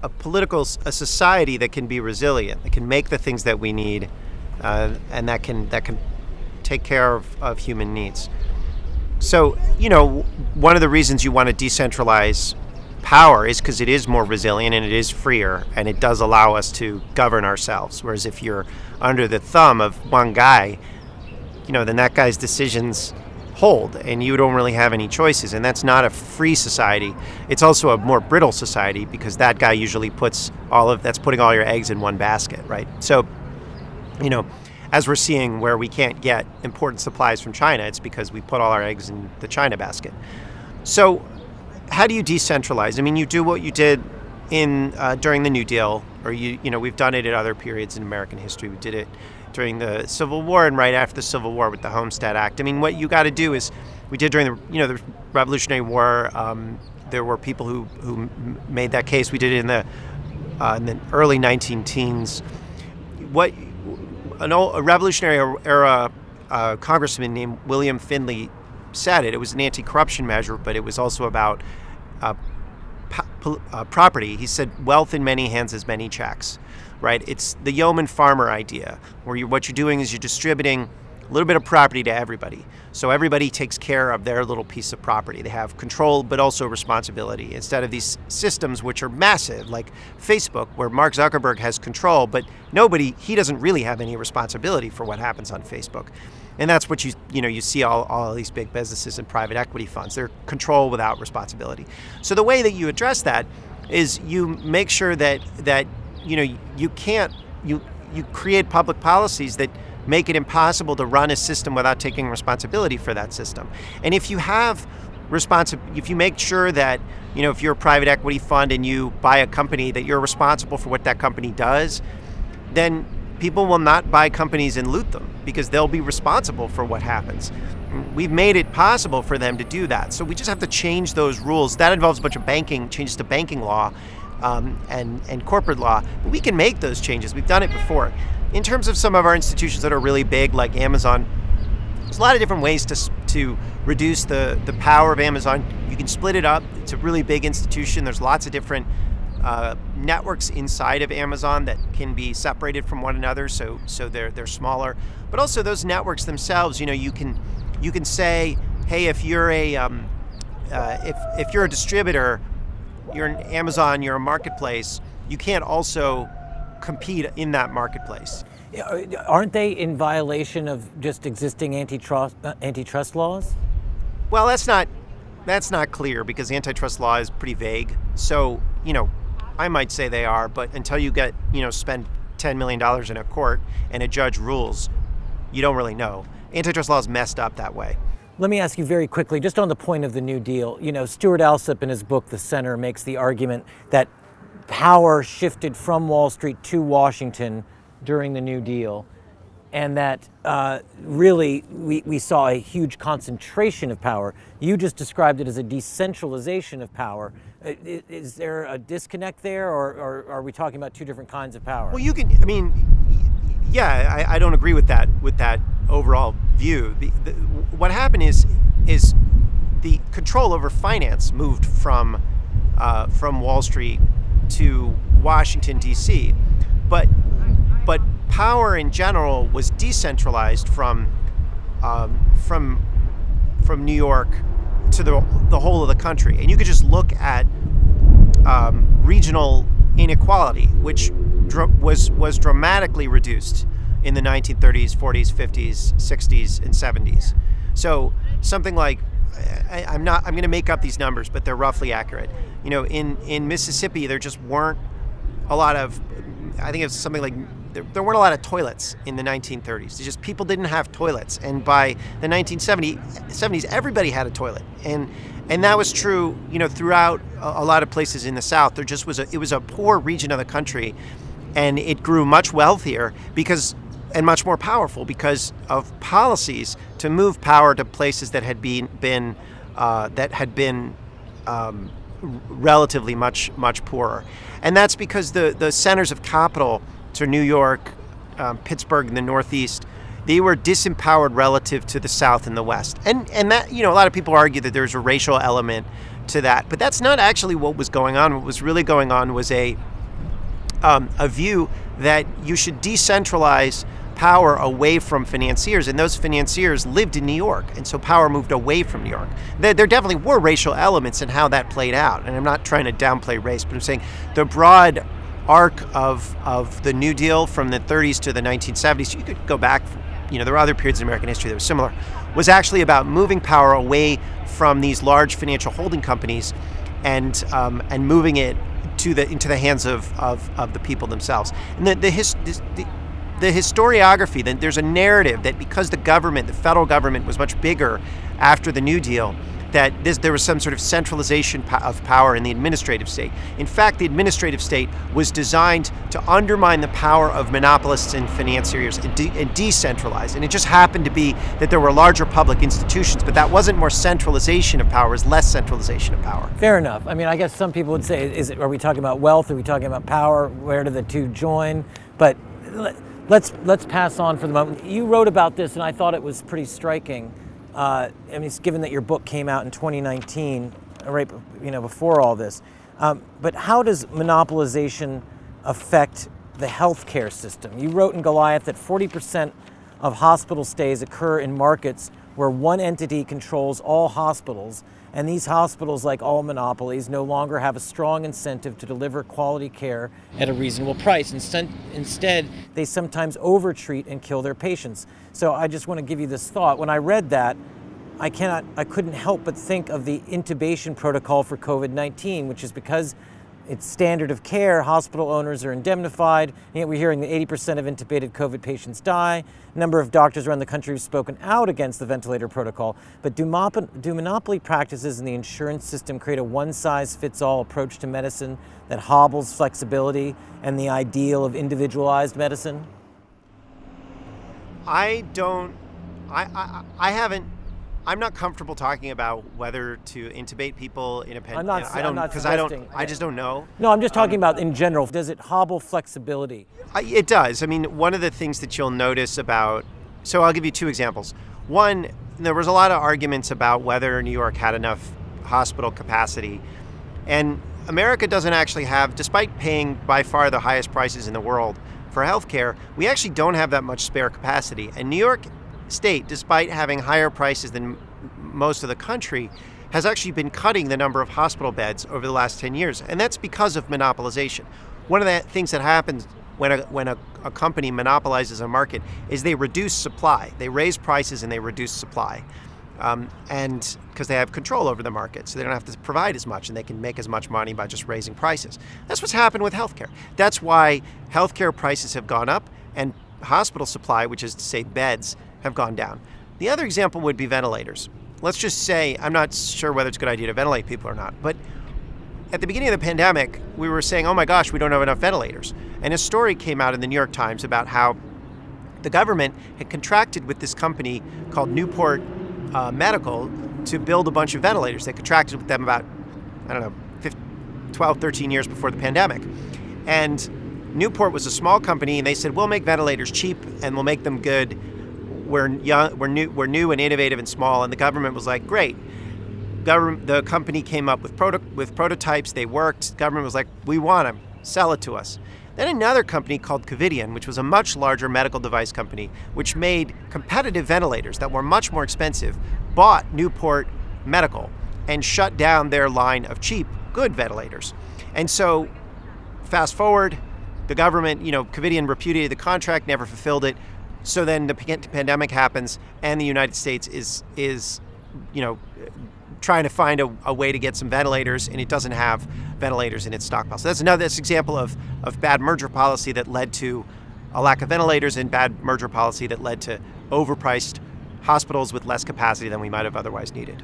B: a society that can be resilient, that can make the things that we need, and that can take care of human needs. So, one of the reasons you want to decentralize power is because it is more resilient and it is freer, and it does allow us to govern ourselves. Whereas if you're under the thumb of one guy, then that guy's decisions hold and you don't really have any choices. And that's not a free society. It's also a more brittle society because that guy usually that's putting all your eggs in one basket, right? So, as we're seeing where we can't get important supplies from China, it's because we put all our eggs in the China basket. So how do you decentralize? I mean, you do what you did during the New Deal, or we've done it at other periods in American history. We did it during the Civil War and right after the Civil War with the Homestead Act. I mean, what you got to do is, we did during the Revolutionary War. There were people who made that case. We did it in the early 19-teens. A Revolutionary era congressman named William Finley said it. It was an anti-corruption measure, but it was also about property. He said, wealth in many hands is many checks, right? It's the yeoman farmer idea, where what you're doing is you're distributing a little bit of property to everybody. So everybody takes care of their little piece of property. They have control, but also responsibility. Instead of these systems, which are massive, like Facebook, where Mark Zuckerberg has control, but he doesn't really have any responsibility for what happens on Facebook. And that's what you see all these big businesses and private equity funds. They're control without responsibility. So the way that you address that is you make sure that you create public policies that make it impossible to run a system without taking responsibility for that system. And if you if you make sure that, if you're a private equity fund and you buy a company, that you're responsible for what that company does, then people will not buy companies and loot them because they'll be responsible for what happens. We've made it possible for them to do that. So we just have to change those rules. That involves a bunch of changes to banking law and corporate law. But we can make those changes. We've done it before. In terms of some of our institutions that are really big, like Amazon, there's a lot of different ways to reduce the power of Amazon. You can split it up. It's a really big institution. There's lots of different networks inside of Amazon that can be separated from one another, so they're smaller. But also those networks themselves, you can say, hey, if you're a distributor, you're an Amazon, you're a marketplace, you can't also compete in that marketplace.
A: Aren't they in violation of just existing antitrust laws?
B: Well, that's not clear because antitrust law is pretty vague. So, I might say they are, but until you get, spend $10 million in a court and a judge rules, you don't really know. Antitrust law is messed up that way.
A: Let me ask you very quickly, just on the point of the New Deal. Stuart Alsop in his book, The Center, makes the argument that power shifted from Wall Street to Washington during the New Deal, and that really we saw a huge concentration of power. You just described it as a decentralization of power. Is there a disconnect there, or are we talking about two different kinds of power?
B: Well, I don't agree with that overall view. What happened is the control over finance moved from Wall Street to Washington, D.C., but power in general was decentralized from New York to the whole of the country. And you could just look at regional inequality, which was dramatically reduced in the 1930s, 40s, 50s, 60s, and 70s. So something like, I'm going to make up these numbers, but they're roughly accurate. In Mississippi, there just weren't a lot of, I think it's something like, there weren't a lot of toilets in the 1930s. It's just people didn't have toilets. And by the 1970s, everybody had a toilet. And that was true, throughout a lot of places in the South. It was a poor region of the country, and it grew much wealthier and much more powerful because of policies to move power to places that had been relatively much poorer. And that's because the centers of capital, to New York, Pittsburgh in the Northeast, they were disempowered relative to the South and the West. And that, a lot of people argue that there's a racial element to that. But that's not actually what was going on. What was really going on was a view that you should decentralize power away from financiers, and those financiers lived in New York, and so power moved away from New York. There definitely were racial elements in how that played out, and I'm not trying to downplay race, but I'm saying the broad arc of the New Deal from the 30s to the 1970s, you could go back, there were other periods in American history that were similar, was actually about moving power away from these large financial holding companies and moving it into the hands of the people themselves. And the historiography, then there's a narrative that because the federal government was much bigger after the New Deal, that there was some sort of centralization of power in the administrative state. In fact, the administrative state was designed to undermine the power of monopolists and financiers and decentralize. And it just happened to be that there were larger public institutions, but that wasn't more centralization of power, it was less centralization of power.
A: Fair enough. I mean, I guess some people would say, are we talking about wealth? Are we talking about power? Where do the two join? But let's pass on for the moment. You wrote about this, and I thought it was pretty striking. Given that your book came out in 2019, right, before all this. But how does monopolization affect the healthcare system? You wrote in Goliath that 40% of hospital stays occur in markets where one entity controls all hospitals, and these hospitals, like all monopolies, no longer have a strong incentive to deliver quality care at a reasonable price. Instead, they sometimes overtreat and kill their patients. So I just want to give you this thought. When I read that, I couldn't help but think of the intubation protocol for COVID-19, which is because it's standard of care, hospital owners are indemnified, and yet we're hearing that 80% of intubated COVID patients die. A number of doctors around the country have spoken out against the ventilator protocol, but do monopoly practices in the insurance system create a one-size-fits-all approach to medicine that hobbles flexibility and the ideal of individualized medicine?
B: I'm not comfortable talking about whether to intubate people in a pandemic. I just don't know.
A: No, I'm just talking about in general. Does it hobble flexibility?
B: It does. I mean, one of the things that you'll notice so I'll give you two examples. One, there was a lot of arguments about whether New York had enough hospital capacity. And America doesn't actually have, despite paying by far the highest prices in the world for healthcare, we actually don't have that much spare capacity. And New York State, despite having higher prices than most of the country, has actually been cutting the number of hospital beds over the last 10 years. And that's because of monopolization. One of the things that happens when a company monopolizes a market is they reduce supply. They raise prices and they reduce supply. And because they have control over the market, so they don't have to provide as much and they can make as much money by just raising prices. That's what's happened with healthcare. That's why healthcare prices have gone up and hospital supply, which is to say beds, have gone down. The other example would be ventilators. Let's just say, I'm not sure whether it's a good idea to ventilate people or not, but at the beginning of the pandemic, we were saying, oh my gosh, we don't have enough ventilators. And a story came out in the New York Times about how the government had contracted with this company called Newport Medical to build a bunch of ventilators. They contracted with them about, 12, 13 years before the pandemic. And Newport was a small company, and they said, we'll make ventilators cheap and we'll make them good. We're new and innovative and small, and the government was like, great. The company came up with prototypes. They worked. The government was like, we want them. Sell it to us. Then another company called Covidien, which was a much larger medical device company, which made competitive ventilators that were much more expensive, bought Newport Medical and shut down their line of cheap, good ventilators. And so, fast forward, the government, Covidien repudiated the contract, never fulfilled it. So then the pandemic happens, and the United States is trying to find a way to get some ventilators, and it doesn't have ventilators in its stockpile. So that's another example of bad merger policy that led to a lack of ventilators, and bad merger policy that led to overpriced hospitals with less capacity than we might have otherwise needed.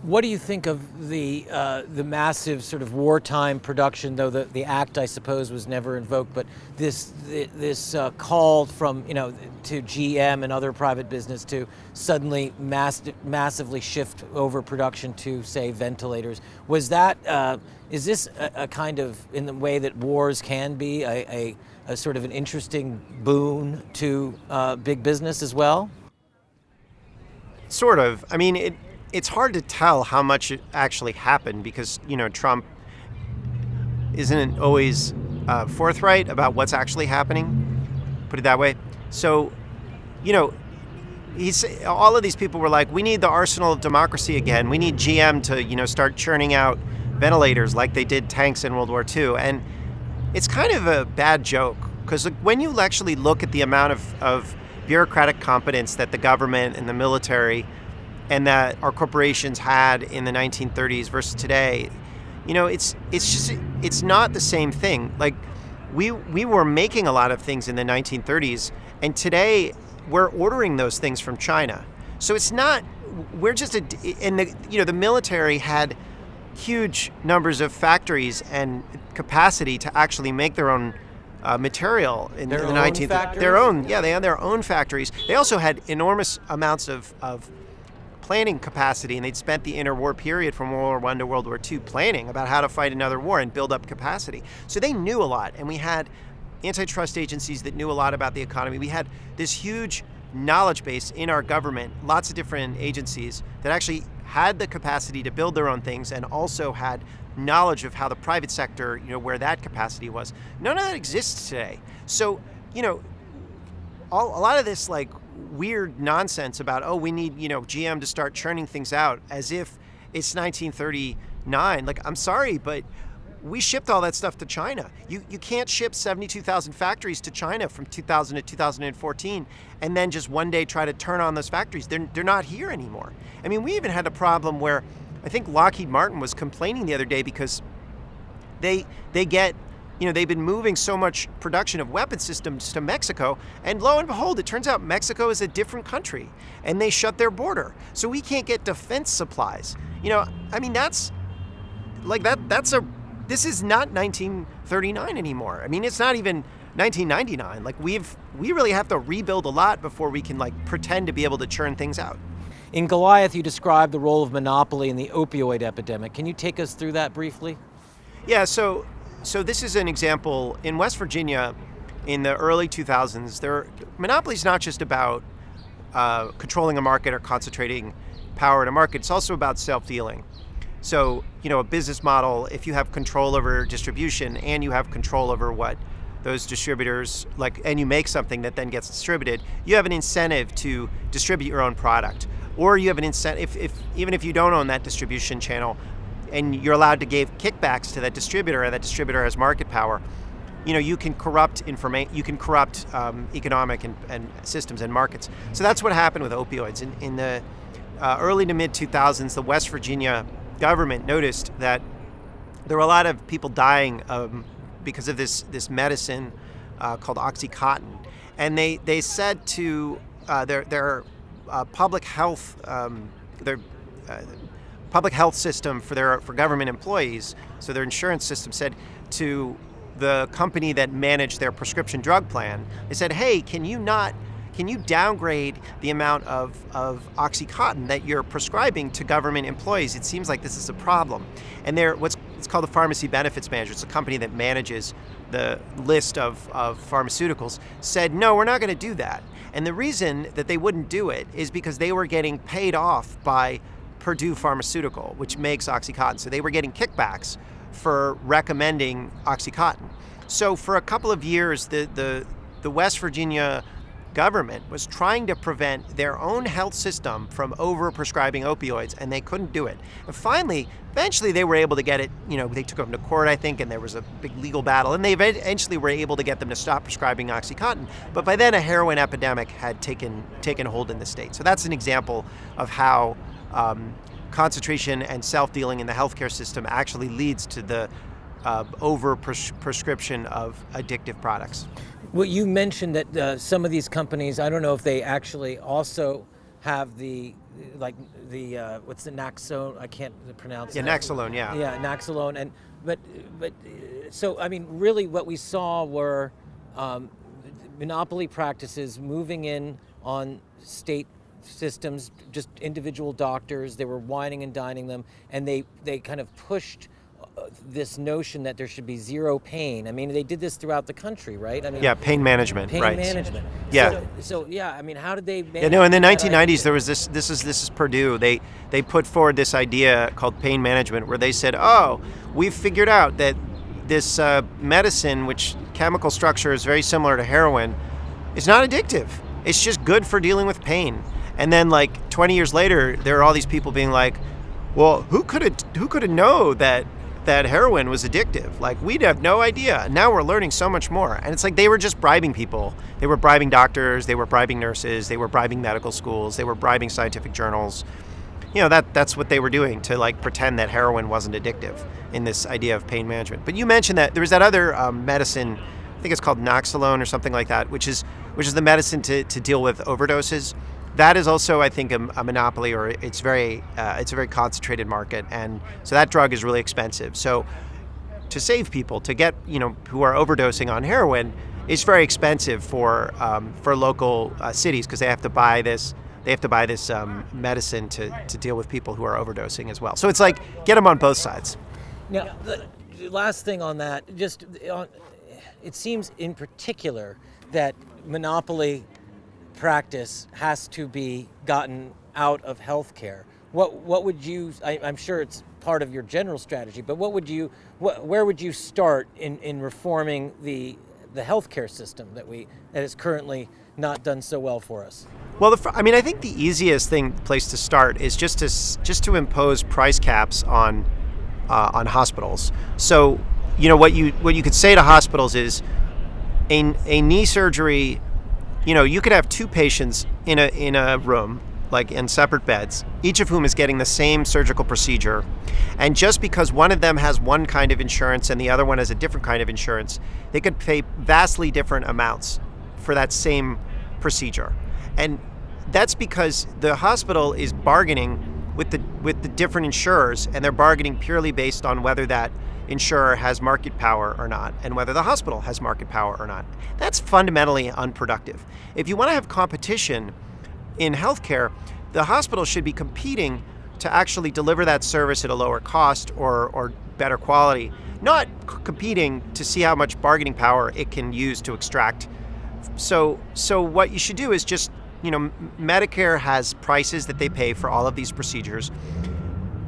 A: What do you think of the massive sort of wartime production, though the act, I suppose, was never invoked, but this call from, to GM and other private business to suddenly massively shift over production to, say, ventilators? Was that, is this a kind of, in the way that wars can be, a sort of an interesting boon to big business as well?
B: Sort of. I mean, it's hard to tell how much actually happened because, Trump isn't always forthright about what's actually happening, put it that way. So, all of these people were like, we need the arsenal of democracy again. We need GM to, start churning out ventilators like they did tanks in World War II. And it's kind of a bad joke because when you actually look at the amount of bureaucratic competence that the government and the military and that our corporations had in the 1930s versus today, it's not the same thing. Like we were making a lot of things in the 1930s, and today we're ordering those things from China. So it's not, we're just the military had huge numbers of factories and capacity to actually make their own material in the 1930s. They had their own factories. They also had enormous amounts of planning capacity, and they'd spent the interwar period from World War I to World War II planning about how to fight another war and build up capacity. So they knew a lot, and we had antitrust agencies that knew a lot about the economy. We had this huge knowledge base in our government, lots of different agencies that actually had the capacity to build their own things and also had knowledge of how the private sector, where that capacity was. None of that exists today. So, a lot of this like weird nonsense about, we need, GM to start churning things out as if it's 1939. Like, I'm sorry, but we shipped all that stuff to China. You can't ship 72,000 factories to China from 2000 to 2014 and then just one day try to turn on those factories. They're not here anymore. I mean, we even had a problem where I think Lockheed Martin was complaining the other day because they get, they've been moving so much production of weapon systems to Mexico, and lo and behold, it turns out Mexico is a different country, and they shut their border. So we can't get defense supplies. That's like this is not 1939 anymore. I mean, it's not even 1999. Like we really have to rebuild a lot before we can pretend to be able to churn things out.
A: In Goliath, you described the role of monopoly in the opioid epidemic. Can you take us through that briefly?
B: Yeah, so this is an example. In West Virginia, in the early 2000s, monopoly is not just about controlling a market or concentrating power in a market. It's also about self-dealing. So, a business model, if you have control over distribution and you have control over what those distributors and you make something that then gets distributed, you have an incentive to distribute your own product. Or you have an incentive, even if you don't own that distribution channel and you're allowed to give kickbacks to that distributor and that distributor has market power, you can corrupt economic and systems and markets. So that's what happened with opioids. In the early to mid 2000s, the West Virginia government noticed that there were a lot of people dying because of this medicine called Oxycontin, and they said to their public health system for government employees, so their insurance system said to the company that managed their prescription drug plan, they said, hey, can you downgrade the amount of Oxycontin that you're prescribing to government employees? It seems like this is a problem. And it's called the Pharmacy Benefits Manager. It's a company that manages the list of pharmaceuticals, said, no, we're not going to do that. And the reason that they wouldn't do it is because they were getting paid off by Purdue Pharmaceutical, which makes Oxycontin. So they were getting kickbacks for recommending Oxycontin. So for a couple of years, the West Virginia government was trying to prevent their own health system from over-prescribing opioids, and they couldn't do it. And eventually they were able to get it, they took them to court, I think, and there was a big legal battle, and they eventually were able to get them to stop prescribing Oxycontin. But by then, a heroin epidemic had taken hold in the state. So that's an example of how concentration and self-dealing in the healthcare system actually leads to the over-prescription of addictive products.
A: Well, you mentioned that some of these companies, I don't know if they actually also have what's the Naxone? I can't pronounce it.
B: Yeah, Naxalone, yeah.
A: Yeah, Naxalone. So, I mean, really what we saw were monopoly practices moving in on state systems, just individual doctors. They were wining and dining them, and they kind of pushed this notion that there should be zero pain. I mean, they did this throughout the country, right? I mean,
B: Yeah, pain management.
A: pain
B: right.
A: management.
B: Yeah.
A: So yeah, I mean, how did they?
B: Yeah, no. In the 1990s, there was this. This is Purdue. They put forward this idea called pain management, where they said, "Oh, we've figured out that this medicine, which chemical structure is very similar to heroin, is not addictive. It's just good for dealing with pain." And then, like 20 years later, there are all these people being like, "Well, who could have known that heroin was addictive? Like, we'd have no idea. Now we're learning so much more." And it's like they were just bribing people. They were bribing doctors. They were bribing nurses. They were bribing medical schools. They were bribing scientific journals. You know, that's what they were doing to like pretend that heroin wasn't addictive in this idea of pain management. But you mentioned that there was that other medicine, I think it's called Noxolone or something like that, which is the medicine to deal with overdoses. That is also, I think, a monopoly, or it's a very concentrated market, and so that drug is really expensive. So to save people, to get who are overdosing on heroin, is very expensive for local cities, because they have to buy this medicine to deal with people who are overdosing as well. So it's like, get them on both sides.
A: Now, the last thing on that, it seems in particular that monopoly practice has to be gotten out of healthcare. What would you? I'm sure it's part of your general strategy, but where would you start in reforming the healthcare system that is currently not done so well for us?
B: Well, I think the easiest place to start is just to impose price caps on hospitals. So, what you could say to hospitals is, a knee surgery, you could have two patients in a room, like in separate beds, each of whom is getting the same surgical procedure, and just because one of them has one kind of insurance and the other one has a different kind of insurance, they could pay vastly different amounts for that same procedure. And that's because the hospital is bargaining with the different insurers, and they're bargaining purely based on whether that insurer has market power or not, and whether the hospital has market power or not. That's fundamentally unproductive. If you want to have competition in healthcare, the hospital should be competing to actually deliver that service at a lower cost or better quality, not competing to see how much bargaining power it can use to extract. So what you should do is just, Medicare has prices that they pay for all of these procedures.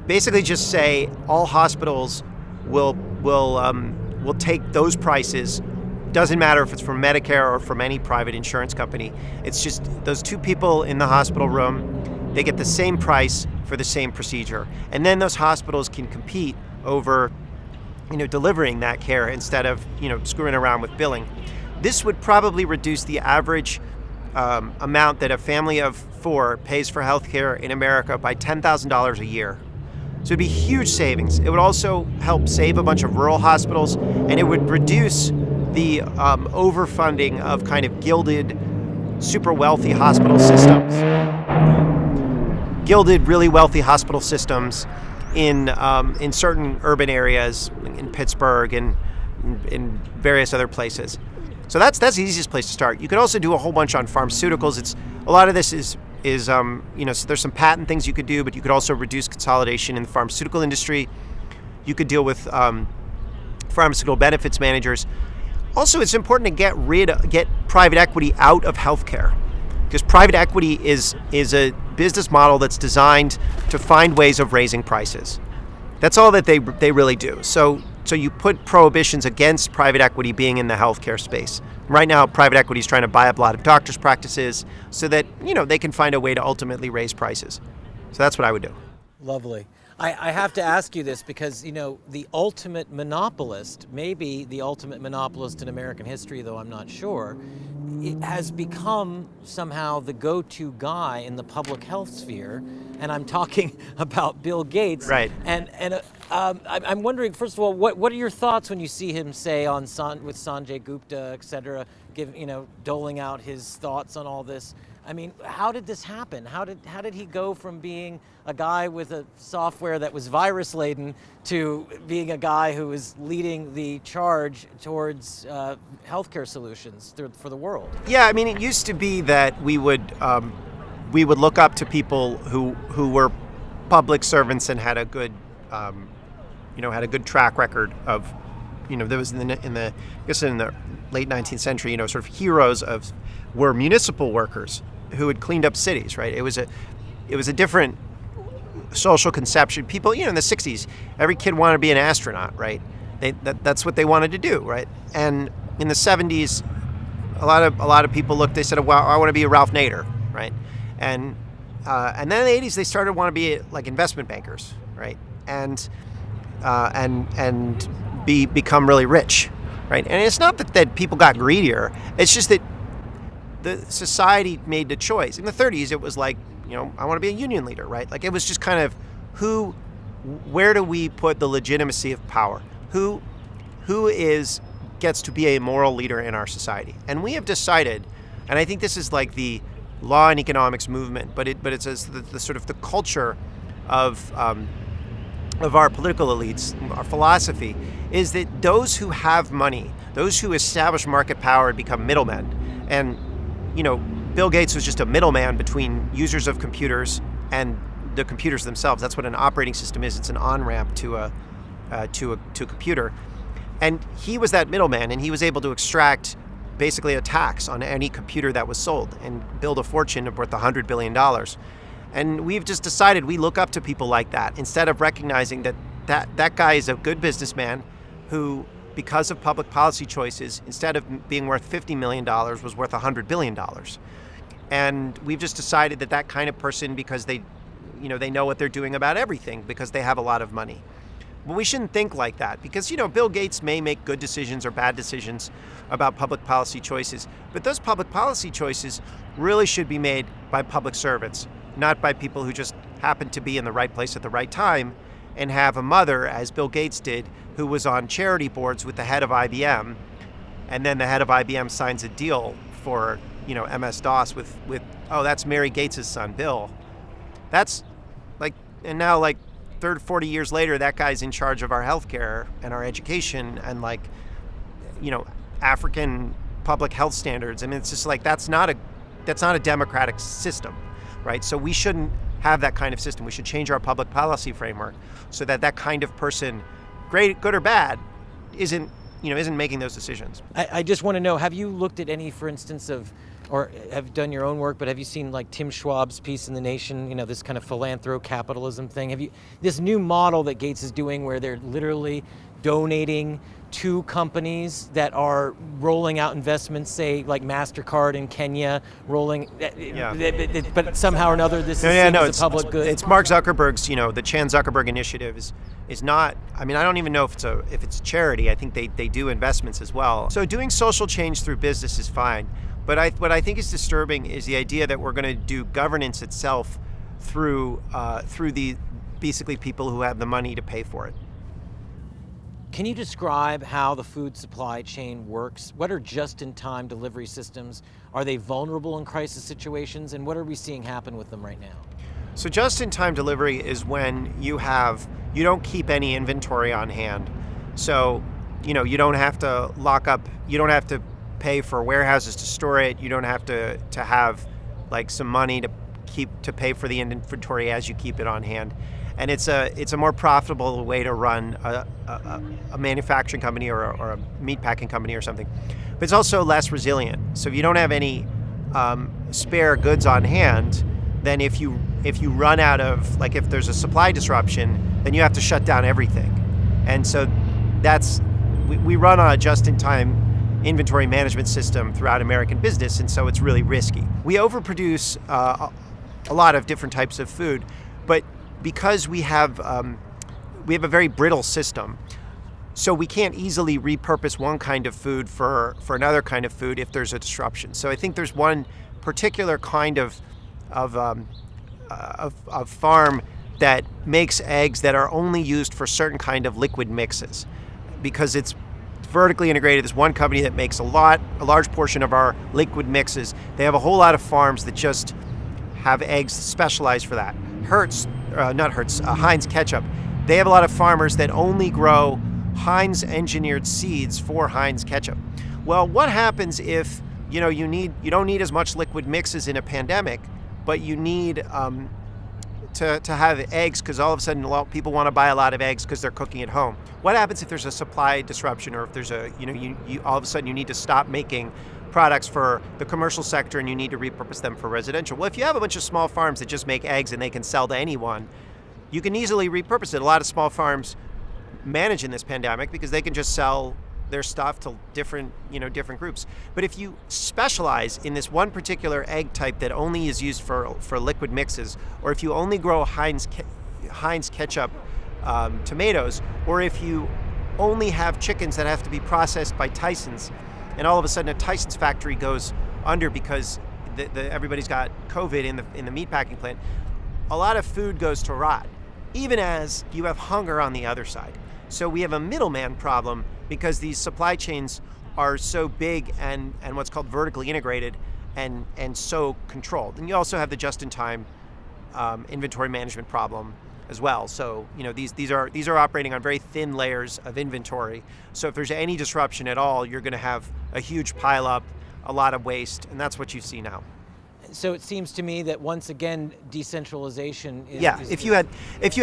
B: Basically just say all hospitals will take those prices. Doesn't matter if it's from Medicare or from any private insurance company. It's just those two people in the hospital room, they get the same price for the same procedure. And then those hospitals can compete over, delivering that care instead of, screwing around with billing. This would probably reduce the average amount that a family of four pays for healthcare in America by $10,000 a year. So it'd be huge savings. It would also help save a bunch of rural hospitals, and it would reduce the overfunding of kind of gilded, super wealthy hospital systems. Gilded, really wealthy hospital systems in certain urban areas, in Pittsburgh and in various other places. So that's the easiest place to start. You could also do a whole bunch on pharmaceuticals. A lot of this is so there's some patent things you could do, but you could also reduce consolidation in the pharmaceutical industry. You could deal with pharmaceutical benefits managers. Also, it's important to get private equity out of healthcare, because private equity is a business model that's designed to find ways of raising prices. That's all that they really do. So you put prohibitions against private equity being in the healthcare space. Right now, private equity is trying to buy up a lot of doctors' practices so that, they can find a way to ultimately raise prices. So that's what I would do.
A: Lovely. I have to ask you this because, the ultimate monopolist, maybe the ultimate monopolist in American history, though I'm not sure, it has become somehow the go-to guy in the public health sphere, and I'm talking about Bill Gates.
B: Right.
A: And I'm wondering, first of all, what are your thoughts when you see him say with Sanjay Gupta, et cetera, doling out his thoughts on all this? I mean, how did this happen? How did he go from being a guy with a software that was virus laden to being a guy who was leading the charge towards healthcare solutions for the world?
B: Yeah, I mean, it used to be that we would look up to people who were public servants and had a good had a good track record of, there was in the I guess in the late 19th century, sort of heroes were municipal workers who had cleaned up cities, right? It was a different social conception. People, in the 60s, every kid wanted to be an astronaut, right? That's what they wanted to do, right? And in the 70s, a lot of people looked. They said, "Well, I want to be a Ralph Nader," right? And then in the 80s, they started to want to be like investment bankers, right? And become really rich, right? And it's not that people got greedier. It's just that the society made the choice. In the 30s, it was like, I want to be a union leader, right? Like it was just kind of where do we put the legitimacy of power? Who gets to be a moral leader in our society? And we have decided, and I think this is like the law and economics movement, but it's the sort of the culture of our political elites, our philosophy, is that those who have money, those who establish market power, become middlemen. And Bill Gates was just a middleman between users of computers and the computers themselves. That's what an operating system is. It's an on-ramp to a computer. And he was that middleman, and he was able to extract basically a tax on any computer that was sold and build a fortune worth $100 billion. And we've just decided we look up to people like that instead of recognizing that guy is a good businessman who, because of public policy choices, instead of being worth $50 million, was worth $100 billion. And we've just decided that kind of person, because they know what they're doing about everything, because they have a lot of money. But we shouldn't think like that, because, Bill Gates may make good decisions or bad decisions about public policy choices, but those public policy choices really should be made by public servants, not by people who just happen to be in the right place at the right time and have a mother, as Bill Gates did, who was on charity boards with the head of IBM, and then the head of IBM signs a deal for, MS-DOS with that's Mary Gates' son, Bill. That's and now 40 years later, that guy's in charge of our healthcare and our education and African public health standards. I mean, it's just that's not a democratic system, right? So we shouldn't have that kind of system. We should change our public policy framework so that kind of person, great, good or bad, isn't making those decisions.
A: I just want to know, have you looked at any, for instance, or have done your own work, but have you seen Tim Schwab's piece in The Nation, this kind of philanthrocapitalism thing? This new model that Gates is doing where they're literally donating to companies that are rolling out investments, say like MasterCard in Kenya, but somehow or another this is seen as a public good?
B: It's Mark Zuckerberg's, the Chan Zuckerberg Initiative is not, I don't even know if it's a charity. I think they do investments as well. So doing social change through business is fine. But what I think is disturbing is the idea that we're going to do governance itself through the basically people who have the money to pay for it.
A: Can you describe how the food supply chain works? What are just-in-time delivery systems? Are they vulnerable in crisis situations? And what are we seeing happen with them right now?
B: So just-in-time delivery is when you don't keep any inventory on hand. So, you don't have to lock up, you don't have to pay for warehouses to store it. You don't have to have some money to pay for the inventory as you keep it on hand. And it's a more profitable way to run a manufacturing company or a meat packing company or something. But it's also less resilient. So if you don't have any spare goods on hand, then if you run out of, if there's a supply disruption, then you have to shut down everything. And so we run on a just-in-time inventory management system throughout American business, and so it's really risky. We overproduce a lot of different types of food, but because we have a very brittle system, so we can't easily repurpose one kind of food for another kind of food if there's a disruption. So I think there's one particular kind of farm that makes eggs that are only used for certain kind of liquid mixes, because it's vertically integrated. There's one company that makes a large portion of our liquid mixes. They have a whole lot of farms that just have eggs specialized for that. Heinz ketchup. They have a lot of farmers that only grow Heinz engineered seeds for Heinz ketchup. Well, what happens if you don't need as much liquid mixes in a pandemic, but you need to have eggs because all of a sudden a lot of people want to buy a lot of eggs because they're cooking at home. What happens if there's a supply disruption, or if there's you all of a sudden you need to stop making products for the commercial sector and you need to repurpose them for residential? Well, if you have a bunch of small farms that just make eggs and they can sell to anyone, you can easily repurpose it. A lot of small farms manage in this pandemic because they can just sell their stuff to different groups. But if you specialize in this one particular egg type that only is used for liquid mixes, or if you only grow Heinz ketchup tomatoes, or if you only have chickens that have to be processed by Tyson's, and all of a sudden a Tyson's factory goes under because everybody's got COVID in the meatpacking plant, a lot of food goes to rot, even as you have hunger on the other side. So we have a middleman problem because these supply chains are so big and what's called vertically integrated and so controlled. And you also have the just-in-time inventory management problem as well. So these are operating on very thin layers of inventory. So if there's any disruption at all, you're going to have a huge pileup, a lot of waste, and that's what you see now.
A: So it seems to me that once again, decentralization is...
B: Yeah, if you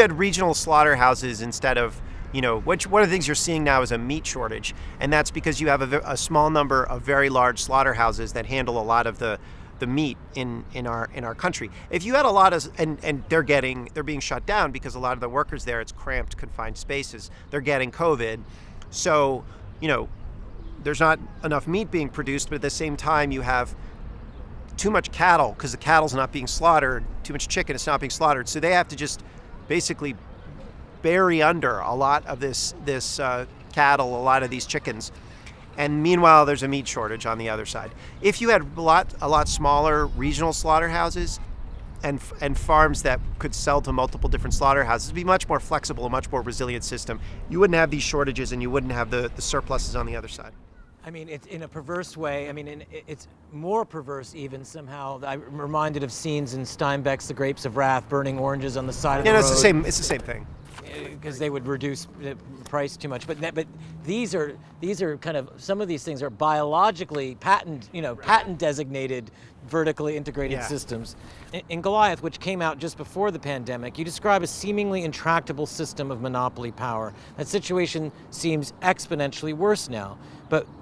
B: had regional slaughterhouses instead of, which one of the things you're seeing now is a meat shortage, and that's because you have a small number of very large slaughterhouses that handle a lot of the meat in our country. If you had a lot of, and they're being shut down because a lot of the workers there, it's cramped, confined spaces, they're getting COVID. So, there's not enough meat being produced, but at the same time you have too much cattle because the cattle's not being slaughtered, too much chicken, it's not being slaughtered. So they have to just basically bury under a lot of this cattle, a lot of these chickens. And meanwhile, there's a meat shortage on the other side. If you had a lot smaller regional slaughterhouses and farms that could sell to multiple different slaughterhouses, it'd be much more flexible, a much more resilient system. You wouldn't have these shortages and you wouldn't have the surpluses on the other side.
A: I mean, it's in a perverse way. I mean, it's more perverse even somehow. I'm reminded of scenes in Steinbeck's The Grapes of Wrath, burning oranges on the side of the road.
B: It's the same thing.
A: Because they would reduce the price too much. But these are kind of, some of these things are biologically patent designated vertically integrated systems. In Goliath, which came out just before the pandemic, you describe a seemingly intractable system of monopoly power. That situation seems exponentially worse now.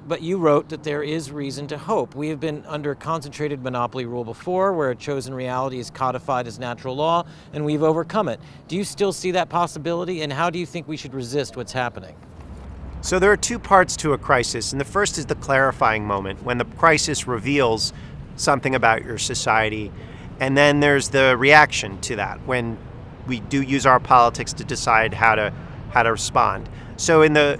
A: But you wrote that there is reason to hope. We have been under concentrated monopoly rule before, where a chosen reality is codified as natural law, and we've overcome it. Do you still see that possibility, and how do you think we should resist what's happening?
B: So there are two parts to a crisis, and the first is the clarifying moment, when the crisis reveals something about your society, and then there's the reaction to that, when we do use our politics to decide how to respond. So in the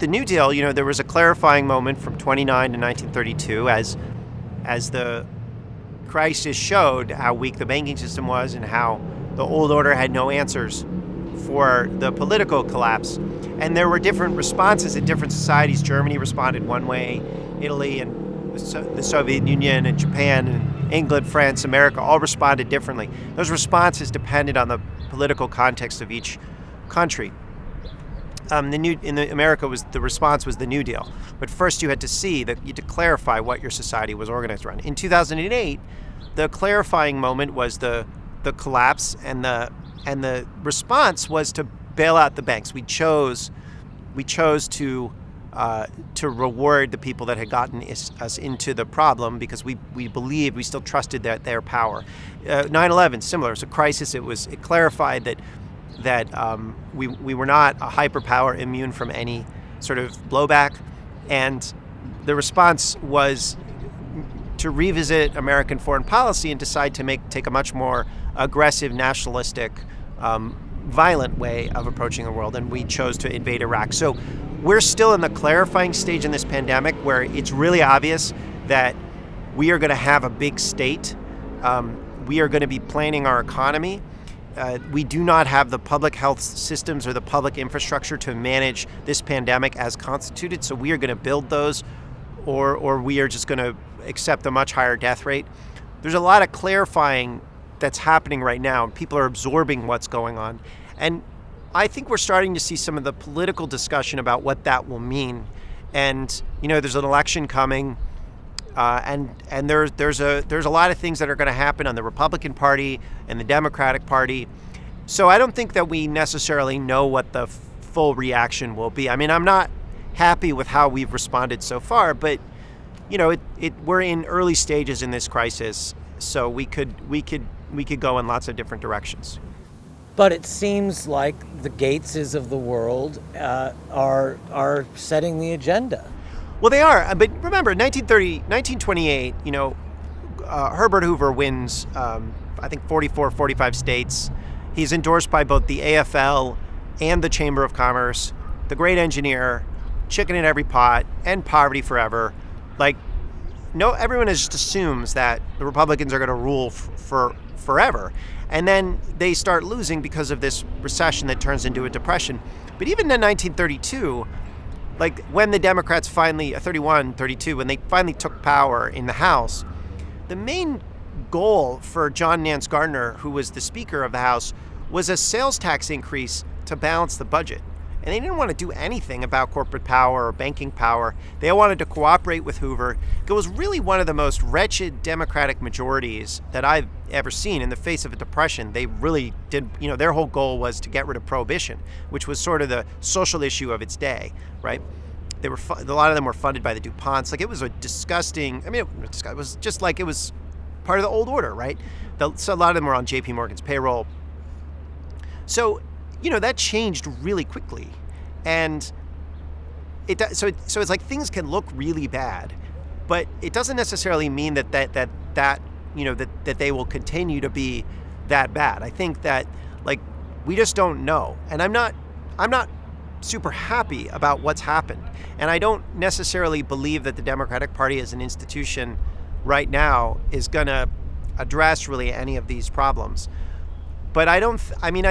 B: New Deal, there was a clarifying moment from 29 to 1932 as the crisis showed how weak the banking system was and how the old order had no answers for the political collapse. And there were different responses in different societies. Germany responded one way, Italy and the Soviet Union and Japan and England, France, America all responded differently. Those responses depended on the political context of each country. America the response was the New Deal, but first you had to clarify what your society was organized around. In 2008, the clarifying moment was the collapse, and the response was to bail out the banks. We chose to reward the people that had gotten us into the problem because we believed, we still trusted their power. 9/11, similar. It was a crisis. It clarified that we were not a hyperpower immune from any sort of blowback, and the response was to revisit American foreign policy and decide to take a much more aggressive, nationalistic, violent way of approaching the world, and we chose to invade Iraq. So we're still in the clarifying stage in this pandemic where it's really obvious that we are going to have a big state. We are going to be planning our economy. We do not have the public health systems or the public infrastructure to manage this pandemic as constituted, so we are going to build those, or we are just going to accept a much higher death rate. There's a lot of clarifying that's happening right now, and people are absorbing what's going on. And I think we're starting to see some of the political discussion about what that will mean. And there's an election coming, and there's a lot of things that are going to happen on the Republican Party and the Democratic Party, So I don't think that we necessarily know what the full reaction will be. I mean, I'm not happy with how we've responded so far, but we're in early stages in this crisis, so we could go in lots of different directions.
A: But it seems like the Gateses of the world are setting the agenda.
B: Well, they are. But remember, 1928, Herbert Hoover wins, I think, 44, 45 states. He's endorsed by both the AFL and the Chamber of Commerce, the great engineer, chicken in every pot, and poverty forever. Everyone just assumes that the Republicans are going to rule for forever. And then they start losing because of this recession that turns into a depression. But even in 1932, when the Democrats finally, 31, 32, when they finally took power in the House, the main goal for John Nance Garner, who was the Speaker of the House, was a sales tax increase to balance the budget. And they didn't want to do anything about corporate power or banking power. They wanted to cooperate with Hoover. It was really one of the most wretched Democratic majorities that I've ever seen in the face of a depression. They really did, their whole goal was to get rid of prohibition, which was sort of the social issue of its day, right? They were a lot of them were funded by the DuPonts. It was a disgusting, it was just like it was part of the old order, right? So a lot of them were on JP Morgan's payroll. So that changed really quickly, and so it's like things can look really bad, but it doesn't necessarily mean that they will continue to be that bad. I think that we just don't know, and I'm not super happy about what's happened, and I don't necessarily believe that the Democratic Party as an institution right now is going to address really any of these problems. But I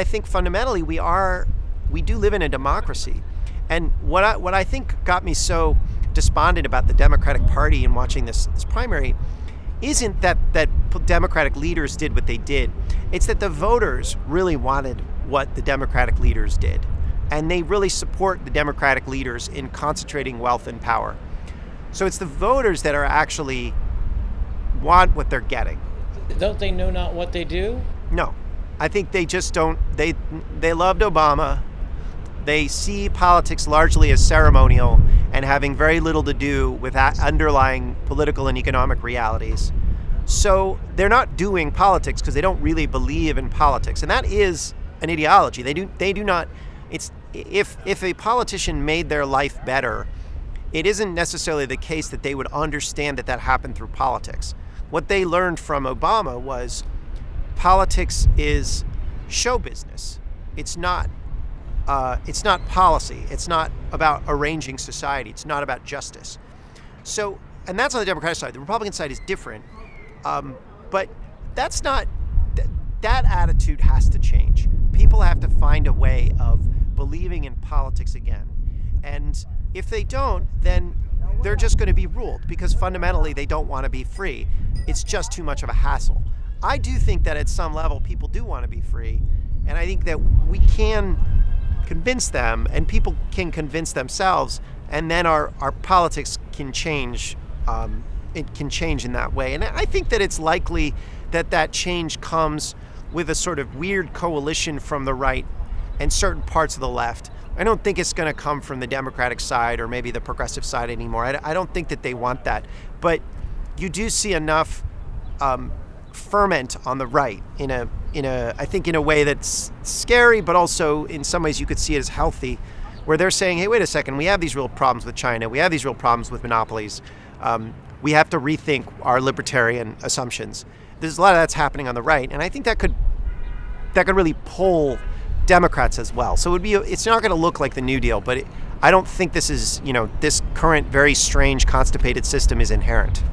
B: think fundamentally we do live in a democracy. And what I think got me so despondent about the Democratic Party in watching this primary isn't that Democratic leaders did what they did. It's that the voters really wanted what the Democratic leaders did. And they really support the Democratic leaders in concentrating wealth and power. So it's the voters that are actually want what they're getting.
A: Don't they know not what they do?
B: No. I think they just don't. They loved Obama. They see politics largely as ceremonial and having very little to do with underlying political and economic realities. So they're not doing politics because they don't really believe in politics, and that is an ideology. They do not. It's if a politician made their life better, it isn't necessarily the case that they would understand that happened through politics. What they learned from Obama was politics is show business. It's not policy. It's not about arranging society. It's not about justice. So, and that's on the Democratic side. The Republican side is different. But that's not, that attitude has to change. People have to find a way of believing in politics again. And if they don't, then they're just going to be ruled because fundamentally they don't want to be free. It's just too much of a hassle. I do think that at some level people do want to be free, and I think that we can convince them, and people can convince themselves, and then our politics can change. It can change in that way, and I think that it's likely that change comes with a sort of weird coalition from the right and certain parts of the left. I don't think it's going to come from the Democratic side or maybe the progressive side anymore. I don't think that they want that, but you do see enough ferment on the right I think in a way that's scary, but also in some ways you could see it as healthy, where they're saying, hey, wait a second, we have these real problems with China. We have these real problems with monopolies. We have to rethink our libertarian assumptions. There's a lot of that's happening on the right, and I think that could really pull Democrats as well. So it's not going to look like the New Deal, but I don't think this is, this current very strange constipated system is inherent.